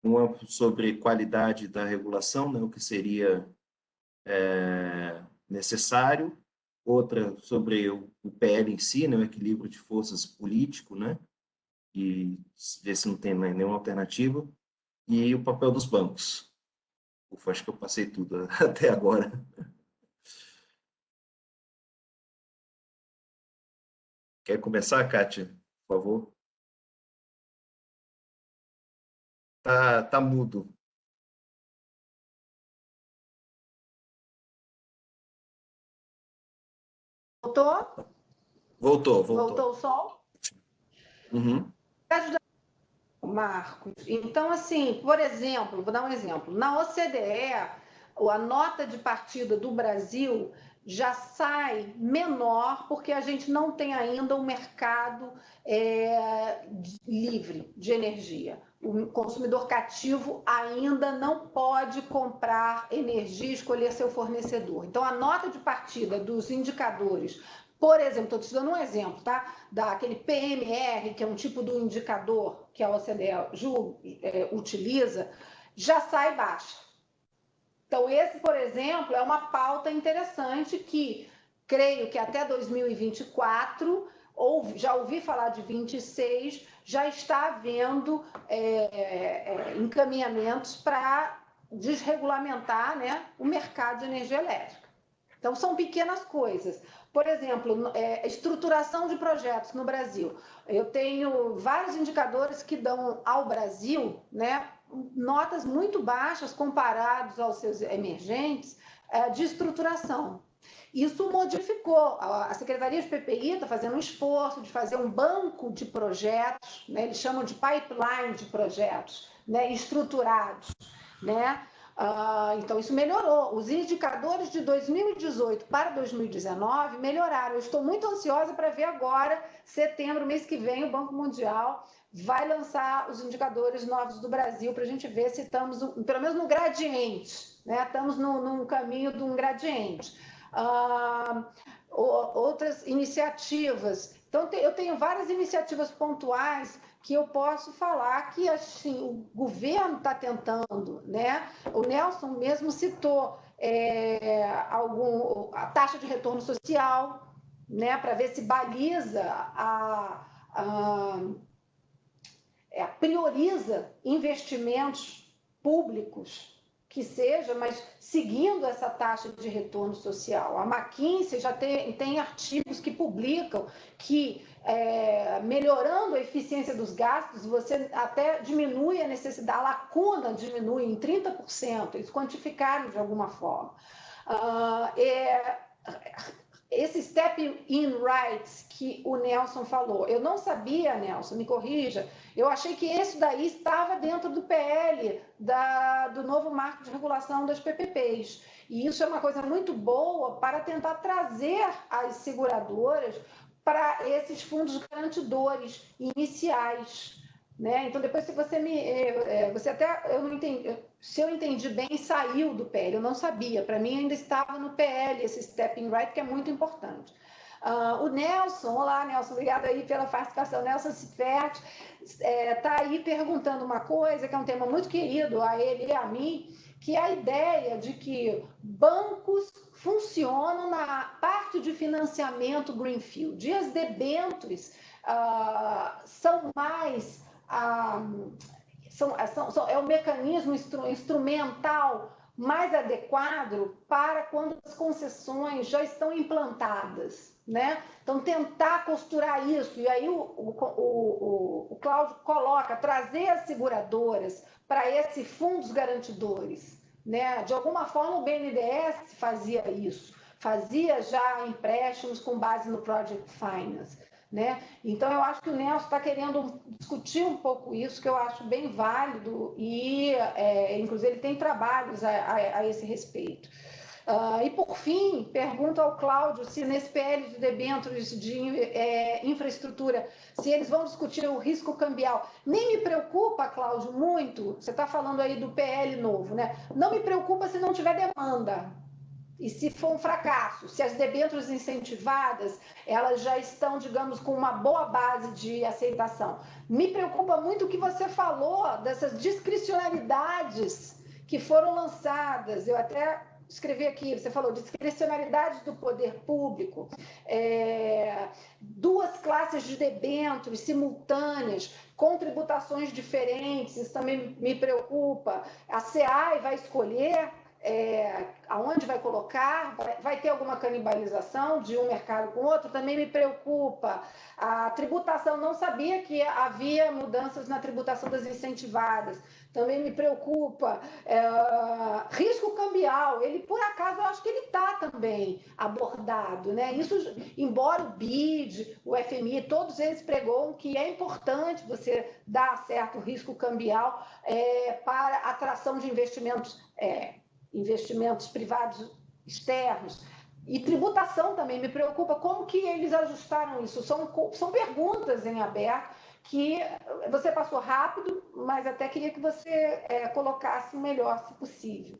Uma sobre qualidade da regulação, né? O que seria necessário. Outra sobre o PL em si, né? O equilíbrio de forças político, né? E ver se não tem nenhuma alternativa. E o papel dos bancos. Ufa, acho que eu passei tudo até agora. Quer começar, Kátia? Por favor. Tá mudo. Voltou? Voltou. Voltou o som? Uhum. Marcos. Então, assim, por exemplo, vou dar um exemplo. Na OCDE, a nota de partida do Brasil já sai menor porque a gente não tem ainda um mercado livre de energia. O consumidor cativo ainda não pode comprar energia e escolher seu fornecedor. Então, a nota de partida dos indicadores, por exemplo, estou te dando um exemplo, tá? Daquele PMR, que é um tipo do indicador que a OCDE utiliza, já sai baixa. Então, esse, por exemplo, é uma pauta interessante que, creio que até 2024, ou já ouvi falar de 26, já está havendo encaminhamentos para desregulamentar, né, o mercado de energia elétrica. Então, são pequenas coisas. Por exemplo, estruturação de projetos no Brasil. Eu tenho vários indicadores que dão ao Brasil, né, notas muito baixas comparados aos seus emergentes de estruturação. Isso modificou. A Secretaria de PPI está fazendo um esforço de fazer um banco de projetos, né, eles chamam de pipeline de projetos, né, estruturados, né? Então, isso melhorou. Os indicadores de 2018 para 2019 melhoraram. Eu estou muito ansiosa para ver agora, setembro, mês que vem, o Banco Mundial vai lançar os indicadores novos do Brasil para a gente ver se estamos, pelo menos no gradiente, né? Estamos num caminho de um gradiente. Outras iniciativas. Então, eu tenho várias iniciativas pontuais que eu posso falar que assim, o governo está tentando, né? O Nelson mesmo citou a taxa de retorno social, né? Para ver se baliza prioriza investimentos públicos que seja, mas seguindo essa taxa de retorno social. A McKinsey já tem artigos que publicam que, melhorando a eficiência dos gastos, você até diminui a necessidade, a lacuna diminui em 30%, eles quantificaram de alguma forma. Esse step-in rights que o Nelson falou, eu não sabia, Nelson, me corrija, eu achei que esse daí estava dentro do PL, do novo marco de regulação das PPPs. E isso é uma coisa muito boa para tentar trazer as seguradoras para esses fundos garantidores iniciais, né? Então, depois, se você você até, eu não entendi, se eu entendi bem, saiu do PL, eu não sabia, para mim ainda estava no PL esse stepping right, que é muito importante. O Nelson, olá Nelson, obrigada aí pela participação. Nelson Cifert está aí perguntando uma coisa que é um tema muito querido a ele e a mim, que é a ideia de que bancos funcionam na parte de financiamento greenfield e as debêntures são mais é o mecanismo instrumental mais adequado para quando as concessões já estão implantadas, né? Então, tentar costurar isso, e aí o Cláudio coloca, trazer as seguradoras para esses fundos garantidores, né? De alguma forma, o BNDES fazia isso, fazia já empréstimos com base no Project Finance, né? Então, eu acho que o Nelson está querendo discutir um pouco isso, que eu acho bem válido, e, inclusive, ele tem trabalhos a esse respeito. E, por fim, pergunto ao Cláudio se nesse PL de debêntures de infraestrutura, se eles vão discutir o risco cambial. Nem me preocupa, Cláudio, muito, você está falando aí do PL novo, né? Não me preocupa se não tiver demanda. E se for um fracasso, se as debêntures incentivadas, elas já estão, digamos, com uma boa base de aceitação. Me preocupa muito o que você falou dessas discricionalidades que foram lançadas. Eu até escrevi aqui, você falou discricionalidades do poder público, duas classes de debêntures simultâneas, com tributações diferentes, isso também me preocupa. A SEAI vai escolher aonde vai colocar, vai ter alguma canibalização de um mercado com o outro, também me preocupa. A tributação, não sabia que havia mudanças na tributação das incentivadas, também me preocupa. Risco cambial, ele, por acaso, eu acho que ele está também abordado, né? Isso, embora o BID, o FMI, todos eles pregam que é importante você dar certo risco cambial para atração de investimentos privados externos. E tributação também me preocupa. Como que eles ajustaram isso? São perguntas em aberto que você passou rápido, mas até queria que você colocasse melhor, se possível.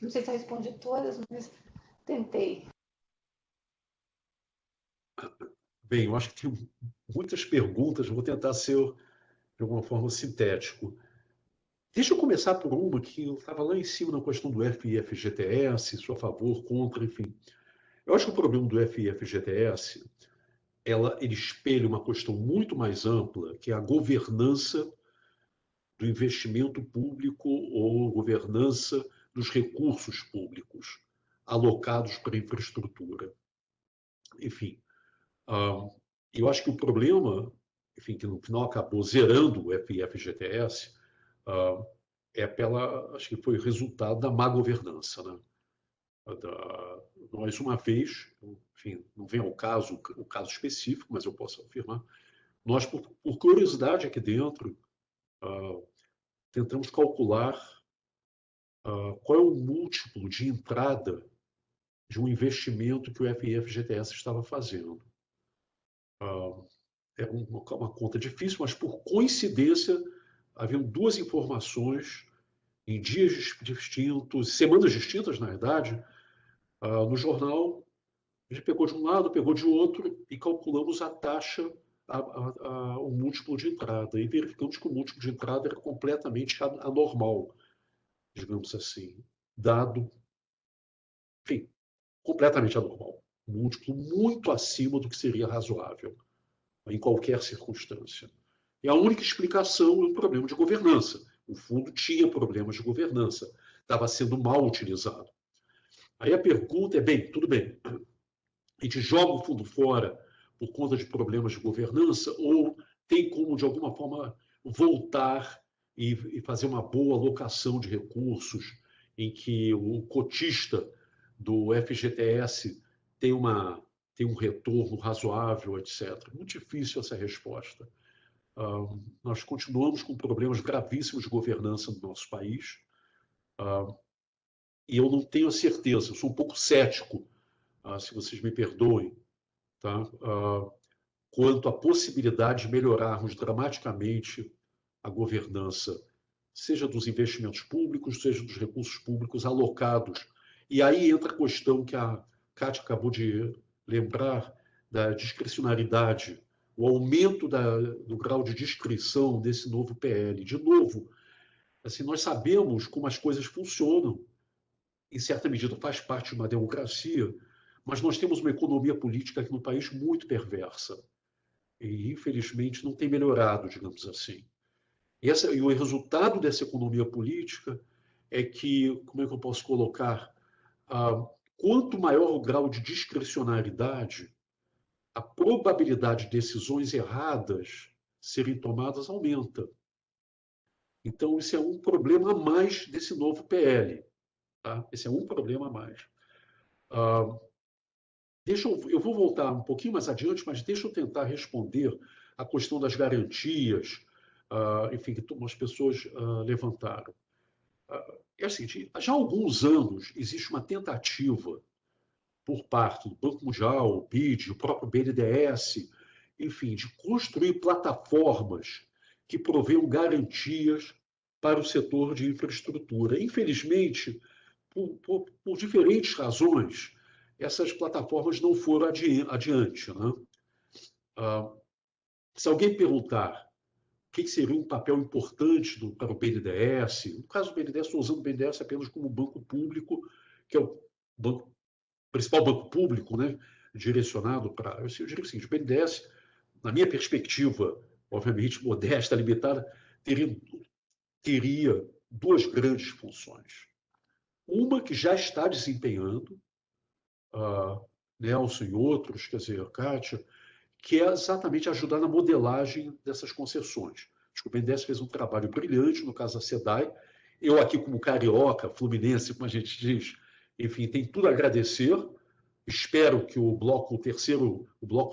Não sei se eu respondi todas, mas tentei. Bem, eu acho que tem muitas perguntas, vou tentar ser, de alguma forma, sintético. Deixa eu começar por uma que eu estava lá em cima na questão do FIFGTS, sou a favor, contra, enfim. Eu acho que o problema do FIFGTS, ele espelha uma questão muito mais ampla, que é a governança do investimento público ou governança dos recursos públicos alocados para a infraestrutura. Enfim, eu acho que o problema, enfim, que no final acabou zerando o FIFGTS, acho que foi resultado da má governança, né? Nós, uma vez, enfim, não vem ao caso o caso específico, mas eu posso afirmar, nós, por curiosidade aqui dentro, tentamos calcular qual é o múltiplo de entrada de um investimento que o FIFGTS estava fazendo. É uma conta difícil, mas por coincidência haviam duas informações em dias distintos, semanas distintas, na verdade, no jornal. A gente pegou de um lado, pegou de outro e calculamos a taxa, o múltiplo de entrada. E verificamos que o múltiplo de entrada era completamente anormal, digamos assim, dado, enfim, completamente anormal. Um múltiplo muito acima do que seria razoável, em qualquer circunstância. E a única explicação é um problema de governança. O fundo tinha problemas de governança, estava sendo mal utilizado. Aí a pergunta é, bem, tudo bem, a gente joga o fundo fora por conta de problemas de governança ou tem como, de alguma forma, voltar e fazer uma boa alocação de recursos em que o cotista do FGTS tem um retorno razoável, etc. Muito difícil essa resposta. Nós continuamos com problemas gravíssimos de governança no nosso país e eu não tenho a certeza, eu sou um pouco cético, se vocês me perdoem, tá? Quanto à possibilidade de melhorarmos dramaticamente a governança, seja dos investimentos públicos, seja dos recursos públicos alocados. E aí entra a questão que a Kátia acabou de lembrar, da discricionariedade, o aumento do grau de discrição desse novo PL. De novo, assim, nós sabemos como as coisas funcionam, em certa medida faz parte de uma democracia, mas nós temos uma economia política aqui no país muito perversa. E, infelizmente, não tem melhorado, digamos assim. E o resultado dessa economia política é que, como é que eu posso colocar, quanto maior o grau de discricionariedade, a probabilidade de decisões erradas serem tomadas aumenta. Então, isso é um problema a mais desse novo PL. Tá? Esse é um problema a mais. Eu vou voltar um pouquinho mais adiante, mas deixa eu tentar responder a questão das garantias, enfim, que as pessoas levantaram. É assim, já há alguns anos existe uma tentativa por parte do Banco Mundial, o BID, o próprio BNDES, enfim, de construir plataformas que provenham garantias para o setor de infraestrutura. Infelizmente, por diferentes razões, essas plataformas não foram adiante. Né? Se alguém perguntar o que seria um papel importante para o BNDES, no caso do BNDES, estou usando o BNDES apenas como banco público, que é o principal banco público, né, direcionado para... Eu diria assim, o BNDES, na minha perspectiva, obviamente modesta, limitada, teria duas grandes funções. Uma que já está desempenhando, Nelson e outros, quer dizer, Kátia, que é exatamente ajudar na modelagem dessas concessões. Acho que o BNDES fez um trabalho brilhante, no caso da SEDAI. Eu aqui, como carioca, fluminense, como a gente diz, enfim, tem tudo a agradecer. Espero que o bloco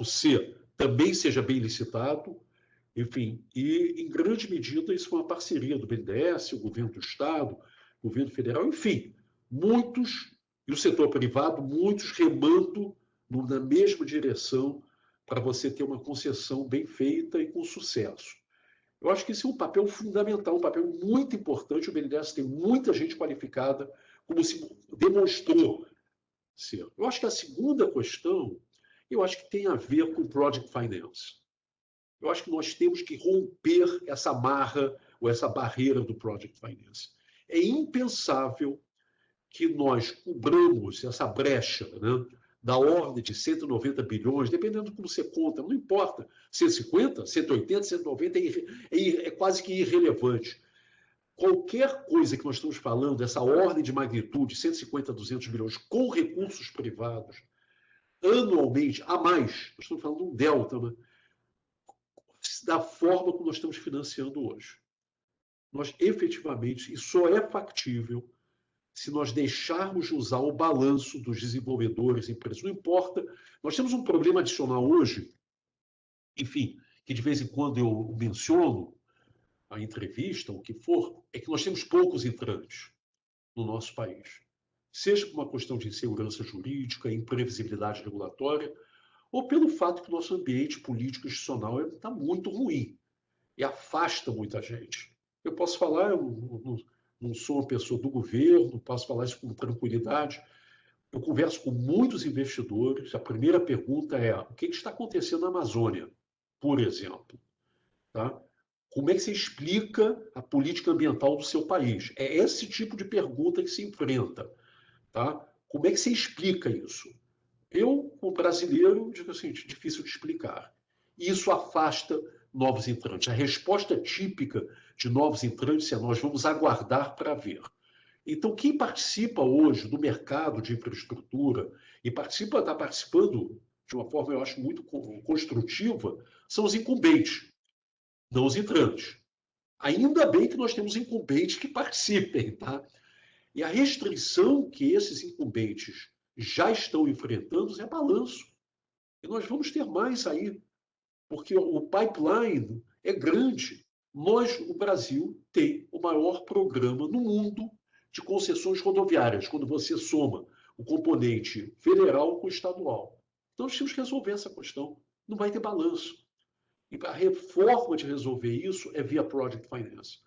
C, também seja bem licitado. Enfim, e em grande medida isso foi uma parceria do BNDES, o governo do Estado, o governo federal, enfim, muitos, e o setor privado, muitos remando na mesma direção para você ter uma concessão bem feita e com sucesso. Eu acho que esse é um papel fundamental, um papel muito importante. O BNDES tem muita gente qualificada, como se demonstrou ser. Eu acho que a segunda questão, eu acho que tem a ver com Project Finance. Eu acho que nós temos que romper essa amarra ou essa barreira do Project Finance. É impensável que nós cobramos essa brecha, né, da ordem de 190 bilhões, dependendo de como você conta, não importa, 150, 180, 190 é quase que irrelevante. Qualquer coisa que nós estamos falando, essa ordem de magnitude, 150 a 200 bilhões, com recursos privados, anualmente, a mais, nós estamos falando de um delta, né, da forma como nós estamos financiando hoje. Nós efetivamente, e só é factível se nós deixarmos de usar o balanço dos desenvolvedores, empresas. Não importa, nós temos um problema adicional hoje, enfim, que de vez em quando eu menciono a entrevista, o que for, é que nós temos poucos entrantes no nosso país. Seja por uma questão de insegurança jurídica, imprevisibilidade regulatória, ou pelo fato que o nosso ambiente político institucional está muito ruim e afasta muita gente. Eu posso falar, eu não sou uma pessoa do governo, posso falar isso com tranquilidade. Eu converso com muitos investidores. A primeira pergunta é: o que está acontecendo na Amazônia, por exemplo? Tá? Como é que você explica a política ambiental do seu país? É esse tipo de pergunta que se enfrenta. Tá? Como é que você explica isso? Eu, como brasileiro, digo assim, difícil de explicar. E isso afasta novos entrantes. A resposta típica de novos entrantes é: nós vamos aguardar para ver. Então, quem participa hoje do mercado de infraestrutura e está participando de uma forma, eu acho, muito construtiva, são os incumbentes, não os entrantes. Ainda bem que nós temos incumbentes que participem, tá? E a restrição que esses incumbentes já estão enfrentando é balanço. E nós vamos ter mais aí, porque o pipeline é grande. O Brasil, tem o maior programa no mundo de concessões rodoviárias, quando você soma o componente federal com o estadual. Então, nós temos que resolver essa questão. Não vai ter balanço. E a reforma de resolver isso é via Project Finance.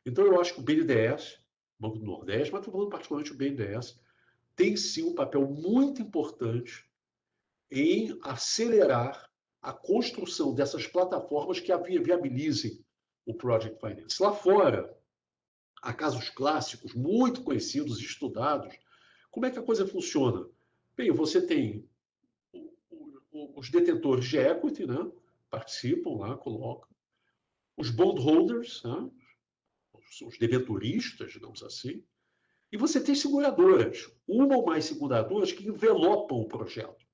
Então, eu acho que o BNDES, Banco do Nordeste, mas estou falando particularmente do BNDES, tem sim um papel muito importante em acelerar a construção dessas plataformas que viabilizem o Project Finance. Lá fora, há casos clássicos, muito conhecidos, estudados. Como é que a coisa funciona? Bem, você tem os detentores de equity, né? Participam lá, colocam. Os bondholders, né? os debenturistas, digamos assim, e você tem seguradoras, uma ou mais seguradoras que envelopam o projeto.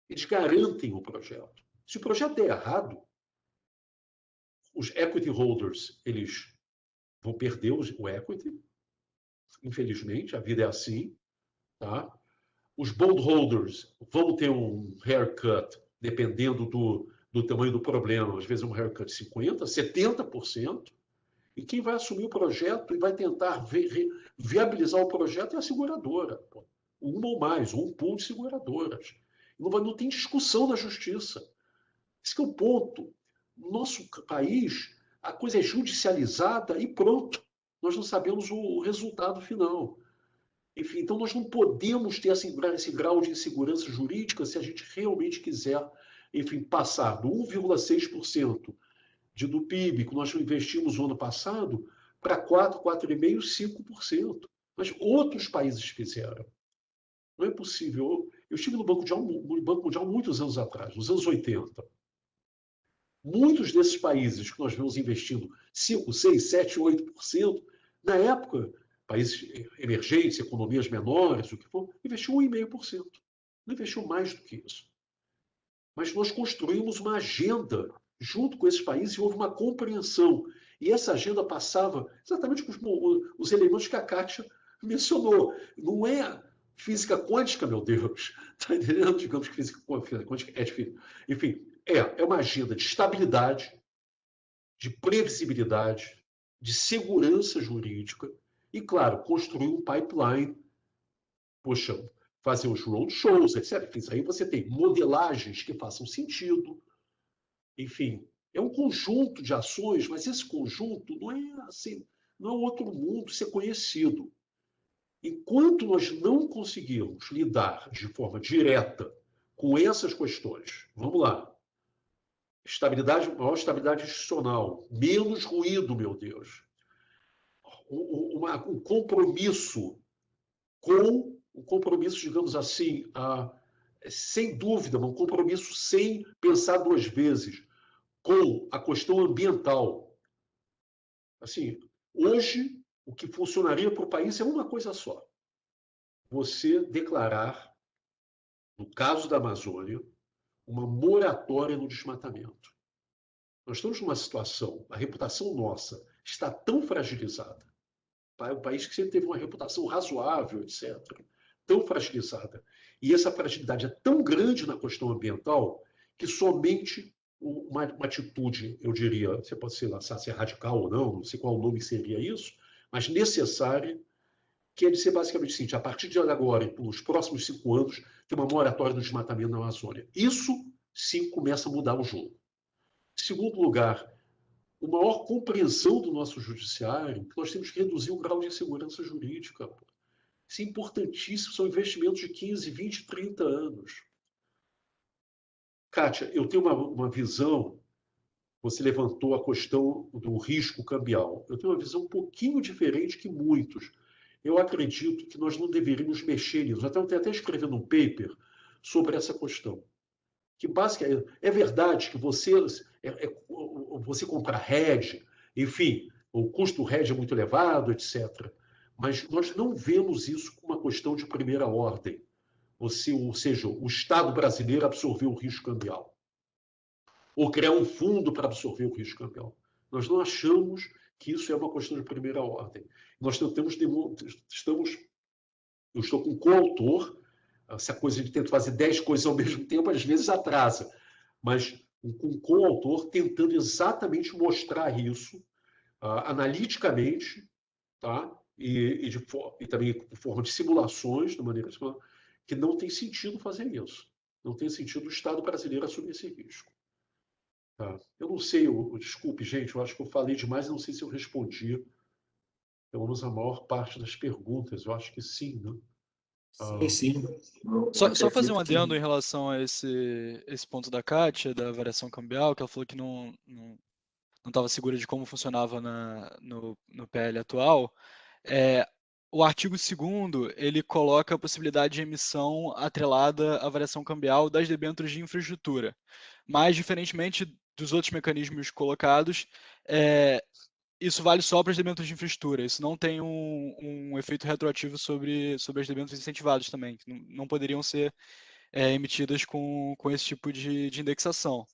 Eles garantem o projeto. Se o projeto der errado, os equity holders, eles vão perder o equity, infelizmente, a vida é assim, tá? Os bondholders vão ter um haircut, dependendo do tamanho do problema, às vezes um haircut de 50%, 70%, e quem vai assumir o projeto e vai tentar viabilizar o projeto é a seguradora. Uma ou mais, ou um pool de seguradoras. Não tem discussão na justiça. Esse é o ponto. No nosso país, a coisa é judicializada e pronto. Nós não sabemos o resultado final. Enfim, então nós não podemos ter esse grau de insegurança jurídica se a gente realmente quiser, enfim, passar do 1,6% do PIB que nós investimos no ano passado para 4, 4,5%, 5%. Mas outros países fizeram. Não é possível. Eu estive no Banco Mundial muitos anos atrás, nos anos 80. Muitos desses países que nós vemos investindo 5, 6, 7, 8%, na época, países emergentes, economias menores, o que for, investiu 1,5%. Não investiu mais do que isso. Mas nós construímos uma agenda junto com esses países e houve uma compreensão. E essa agenda passava exatamente com os elementos que a Kátia mencionou. Não é física quântica, meu Deus. Está entendendo? Digamos que física quântica é difícil. Enfim, é uma agenda de estabilidade, de previsibilidade, de segurança jurídica e, claro, construir um pipeline, poxa, fazer os roadshows, etc. Isso aí você tem modelagens que façam sentido. Enfim, é um conjunto de ações, mas esse conjunto não é assim, não é outro mundo ser conhecido. Enquanto nós não conseguirmos lidar de forma direta com essas questões, vamos lá, maior estabilidade institucional, menos ruído, meu Deus, um compromisso um compromisso, digamos assim, sem dúvida, um compromisso sem pensar duas vezes com a questão ambiental. Assim, hoje, o que funcionaria para o país é uma coisa só. Você declarar, no caso da Amazônia, uma moratória no desmatamento. Nós estamos numa situação, a reputação nossa está tão fragilizada, um país que sempre teve uma reputação razoável, etc., tão fragilizada, e essa fragilidade é tão grande na questão ambiental que somente uma atitude, eu diria, você pode ser radical ou não sei qual nome seria isso, mas necessária, que é de ser basicamente o seguinte: a partir de agora, nos próximos 5 anos, tem uma moratória do desmatamento na Amazônia. Isso, sim, começa a mudar o jogo. Em segundo lugar, uma maior compreensão do nosso judiciário, que nós temos que reduzir o grau de insegurança jurídica. Isso é importantíssimo, são investimentos de 15, 20, 30 anos. Kátia, eu tenho uma visão, você levantou a questão do risco cambial. Eu tenho uma visão um pouquinho diferente que muitos. Eu acredito que nós não deveríamos mexer nisso. Eu até escrevendo um paper sobre essa questão. Que basicamente é verdade que você comprar hedge, enfim, o custo do hedge é muito elevado, etc. Mas nós não vemos isso como uma questão de primeira ordem. Ou seja, o Estado brasileiro absorver o risco cambial. Ou criar um fundo para absorver o risco cambial. Nós não achamos que isso é uma questão de primeira ordem. Nós eu estou com o coautor. Essa coisa de tentar fazer 10 coisas ao mesmo tempo, às vezes atrasa. Mas um coautor tentando exatamente mostrar isso analiticamente, tá? E também por forma de simulações, de maneira que não tem sentido fazer isso. Não tem sentido o Estado brasileiro assumir esse risco. Tá? Eu não sei, desculpe, gente, eu acho que eu falei demais, não sei se eu respondi pelo menos a maior parte das perguntas. Eu acho que sim, né? Sim. Só fazer um adendo em relação a esse ponto da Kátia, da variação cambial, que ela falou que não estava segura de como funcionava no PL atual. O artigo 2º, ele coloca a possibilidade de emissão atrelada à variação cambial das debêntures de infraestrutura. Mas, diferentemente dos outros mecanismos colocados, isso vale só para as debêntures de infraestrutura. Isso não tem um efeito retroativo sobre as debêntures incentivadas também, que não poderiam ser emitidas com esse tipo de indexação.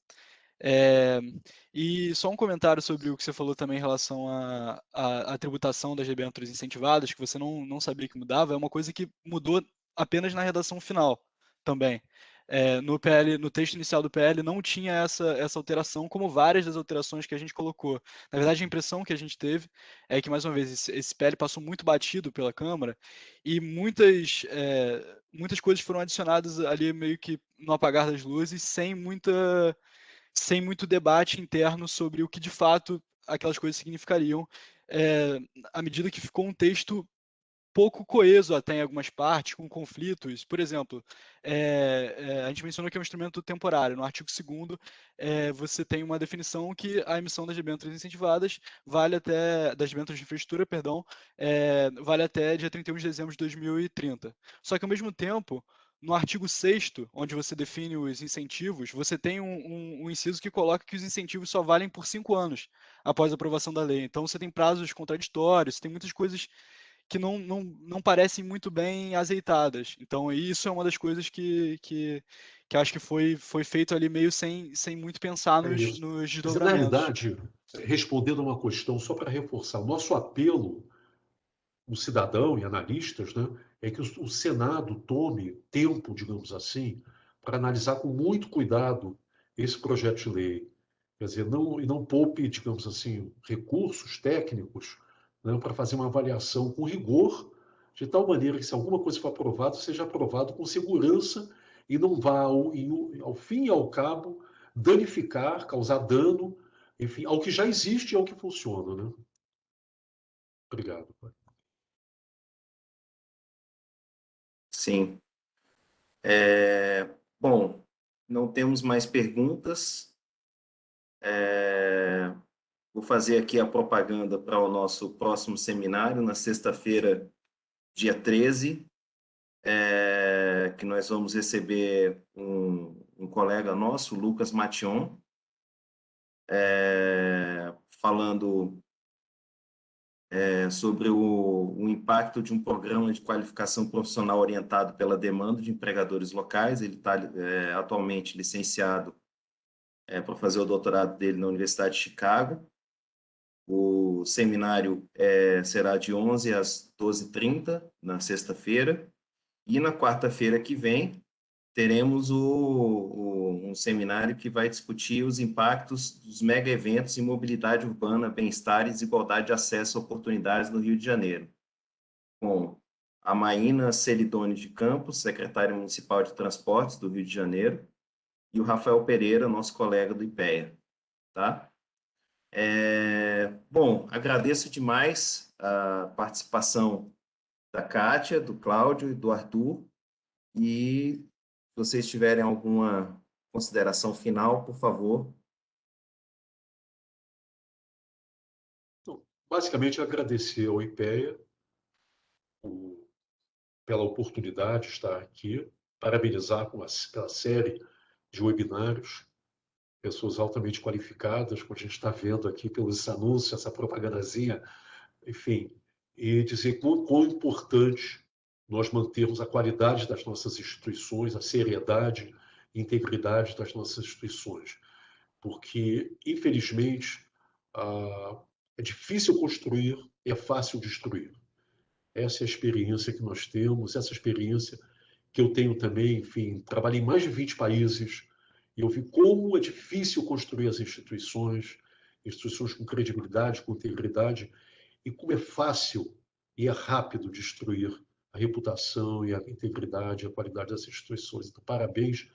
E só um comentário sobre o que você falou também em relação à tributação das debêntures incentivadas, que você não sabia que mudava, é uma coisa que mudou apenas na redação final também. No PL, no texto inicial do PL não tinha essa alteração, como várias das alterações que a gente colocou. Na verdade, a impressão que a gente teve é que, mais uma vez, esse PL passou muito batido pela Câmara e muitas coisas foram adicionadas ali meio que no apagar das luzes, sem muito debate interno sobre o que de fato aquelas coisas significariam, à medida que ficou um texto pouco coeso até em algumas partes, com conflitos. Por exemplo, a gente mencionou que é um instrumento temporário. No artigo 2º, você tem uma definição que a emissão das debêntures incentivadas das debêntures de infraestrutura, perdão, vale até dia 31 de dezembro de 2030. Só que, ao mesmo tempo, no artigo 6º, onde você define os incentivos, você tem um inciso que coloca que os incentivos só valem por 5 anos após a aprovação da lei. Então, você tem prazos contraditórios, tem muitas coisas que não parecem muito bem azeitadas. Então, isso é uma das coisas que acho que foi feito ali meio sem muito pensar É nos isso. Mas, na desdobramentos. realidade, respondendo a uma questão, só para reforçar, o nosso apelo, o cidadão e analistas, né, é que o Senado tome tempo, digamos assim, para analisar com muito cuidado esse projeto de lei. Quer dizer, não poupe, digamos assim, recursos técnicos, né, para fazer uma avaliação com rigor, de tal maneira que, se alguma coisa for aprovada, seja aprovado com segurança e não vá, ao fim e ao cabo, danificar, causar dano, enfim, ao que já existe e ao que funciona. Né? Obrigado. Sim. Bom, não temos mais perguntas. Vou fazer aqui a propaganda para o nosso próximo seminário, na sexta-feira, dia 13, que nós vamos receber um colega nosso, Lucas Mation, falando sobre o impacto de um programa de qualificação profissional orientado pela demanda de empregadores locais. Ele está atualmente licenciado para fazer o doutorado dele na Universidade de Chicago. O seminário será de 11 às 12h30, na sexta-feira. E na quarta-feira que vem, teremos um seminário que vai discutir os impactos dos mega-eventos em mobilidade urbana, bem-estar e desigualdade de acesso a oportunidades no Rio de Janeiro, com a Maína Celidoni de Campos, secretária municipal de transportes do Rio de Janeiro, e o Rafael Pereira, nosso colega do IPEA. Tá? Bom, agradeço demais a participação da Kátia, do Cláudio e do Arthur, e se vocês tiverem alguma consideração final, por favor. Então, basicamente, agradecer ao IPEA pela oportunidade de estar aqui, parabenizar pela série de webinários, pessoas altamente qualificadas, como a gente está vendo aqui pelos anúncios, essa propagandazinha, enfim, e dizer quão importante nós mantermos a qualidade das nossas instituições, a seriedade e integridade das nossas instituições. Porque, infelizmente, é difícil construir, é fácil destruir. Essa é a experiência que nós temos, essa experiência que eu tenho também, enfim, trabalhei em mais de 20 países e eu vi como é difícil construir as instituições com credibilidade, com integridade, e como é fácil e é rápido destruir a reputação e a integridade e a qualidade das instituições. Então, parabéns.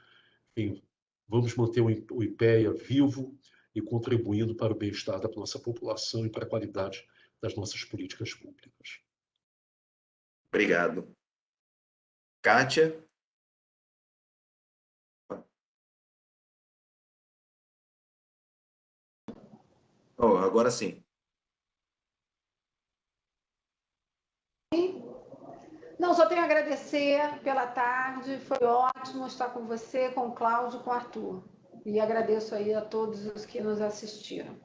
Enfim, vamos manter o IPEA vivo e contribuindo para o bem-estar da nossa população e para a qualidade das nossas políticas públicas. Obrigado. Kátia? Oh, agora sim. Não, só tenho a agradecer pela tarde, foi ótimo estar com você, com o Cláudio, com o Arthur. E agradeço aí a todos os que nos assistiram.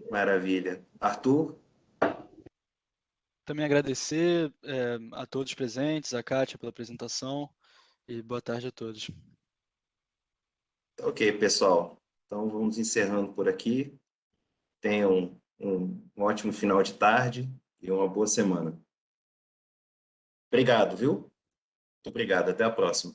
Maravilha. Arthur? Também agradecer a todos os presentes, a Kátia pela apresentação e boa tarde a todos. Ok, pessoal. Então, vamos encerrando por aqui. Tenham um ótimo final de tarde e uma boa semana. Obrigado, viu? Muito obrigado. Até a próxima.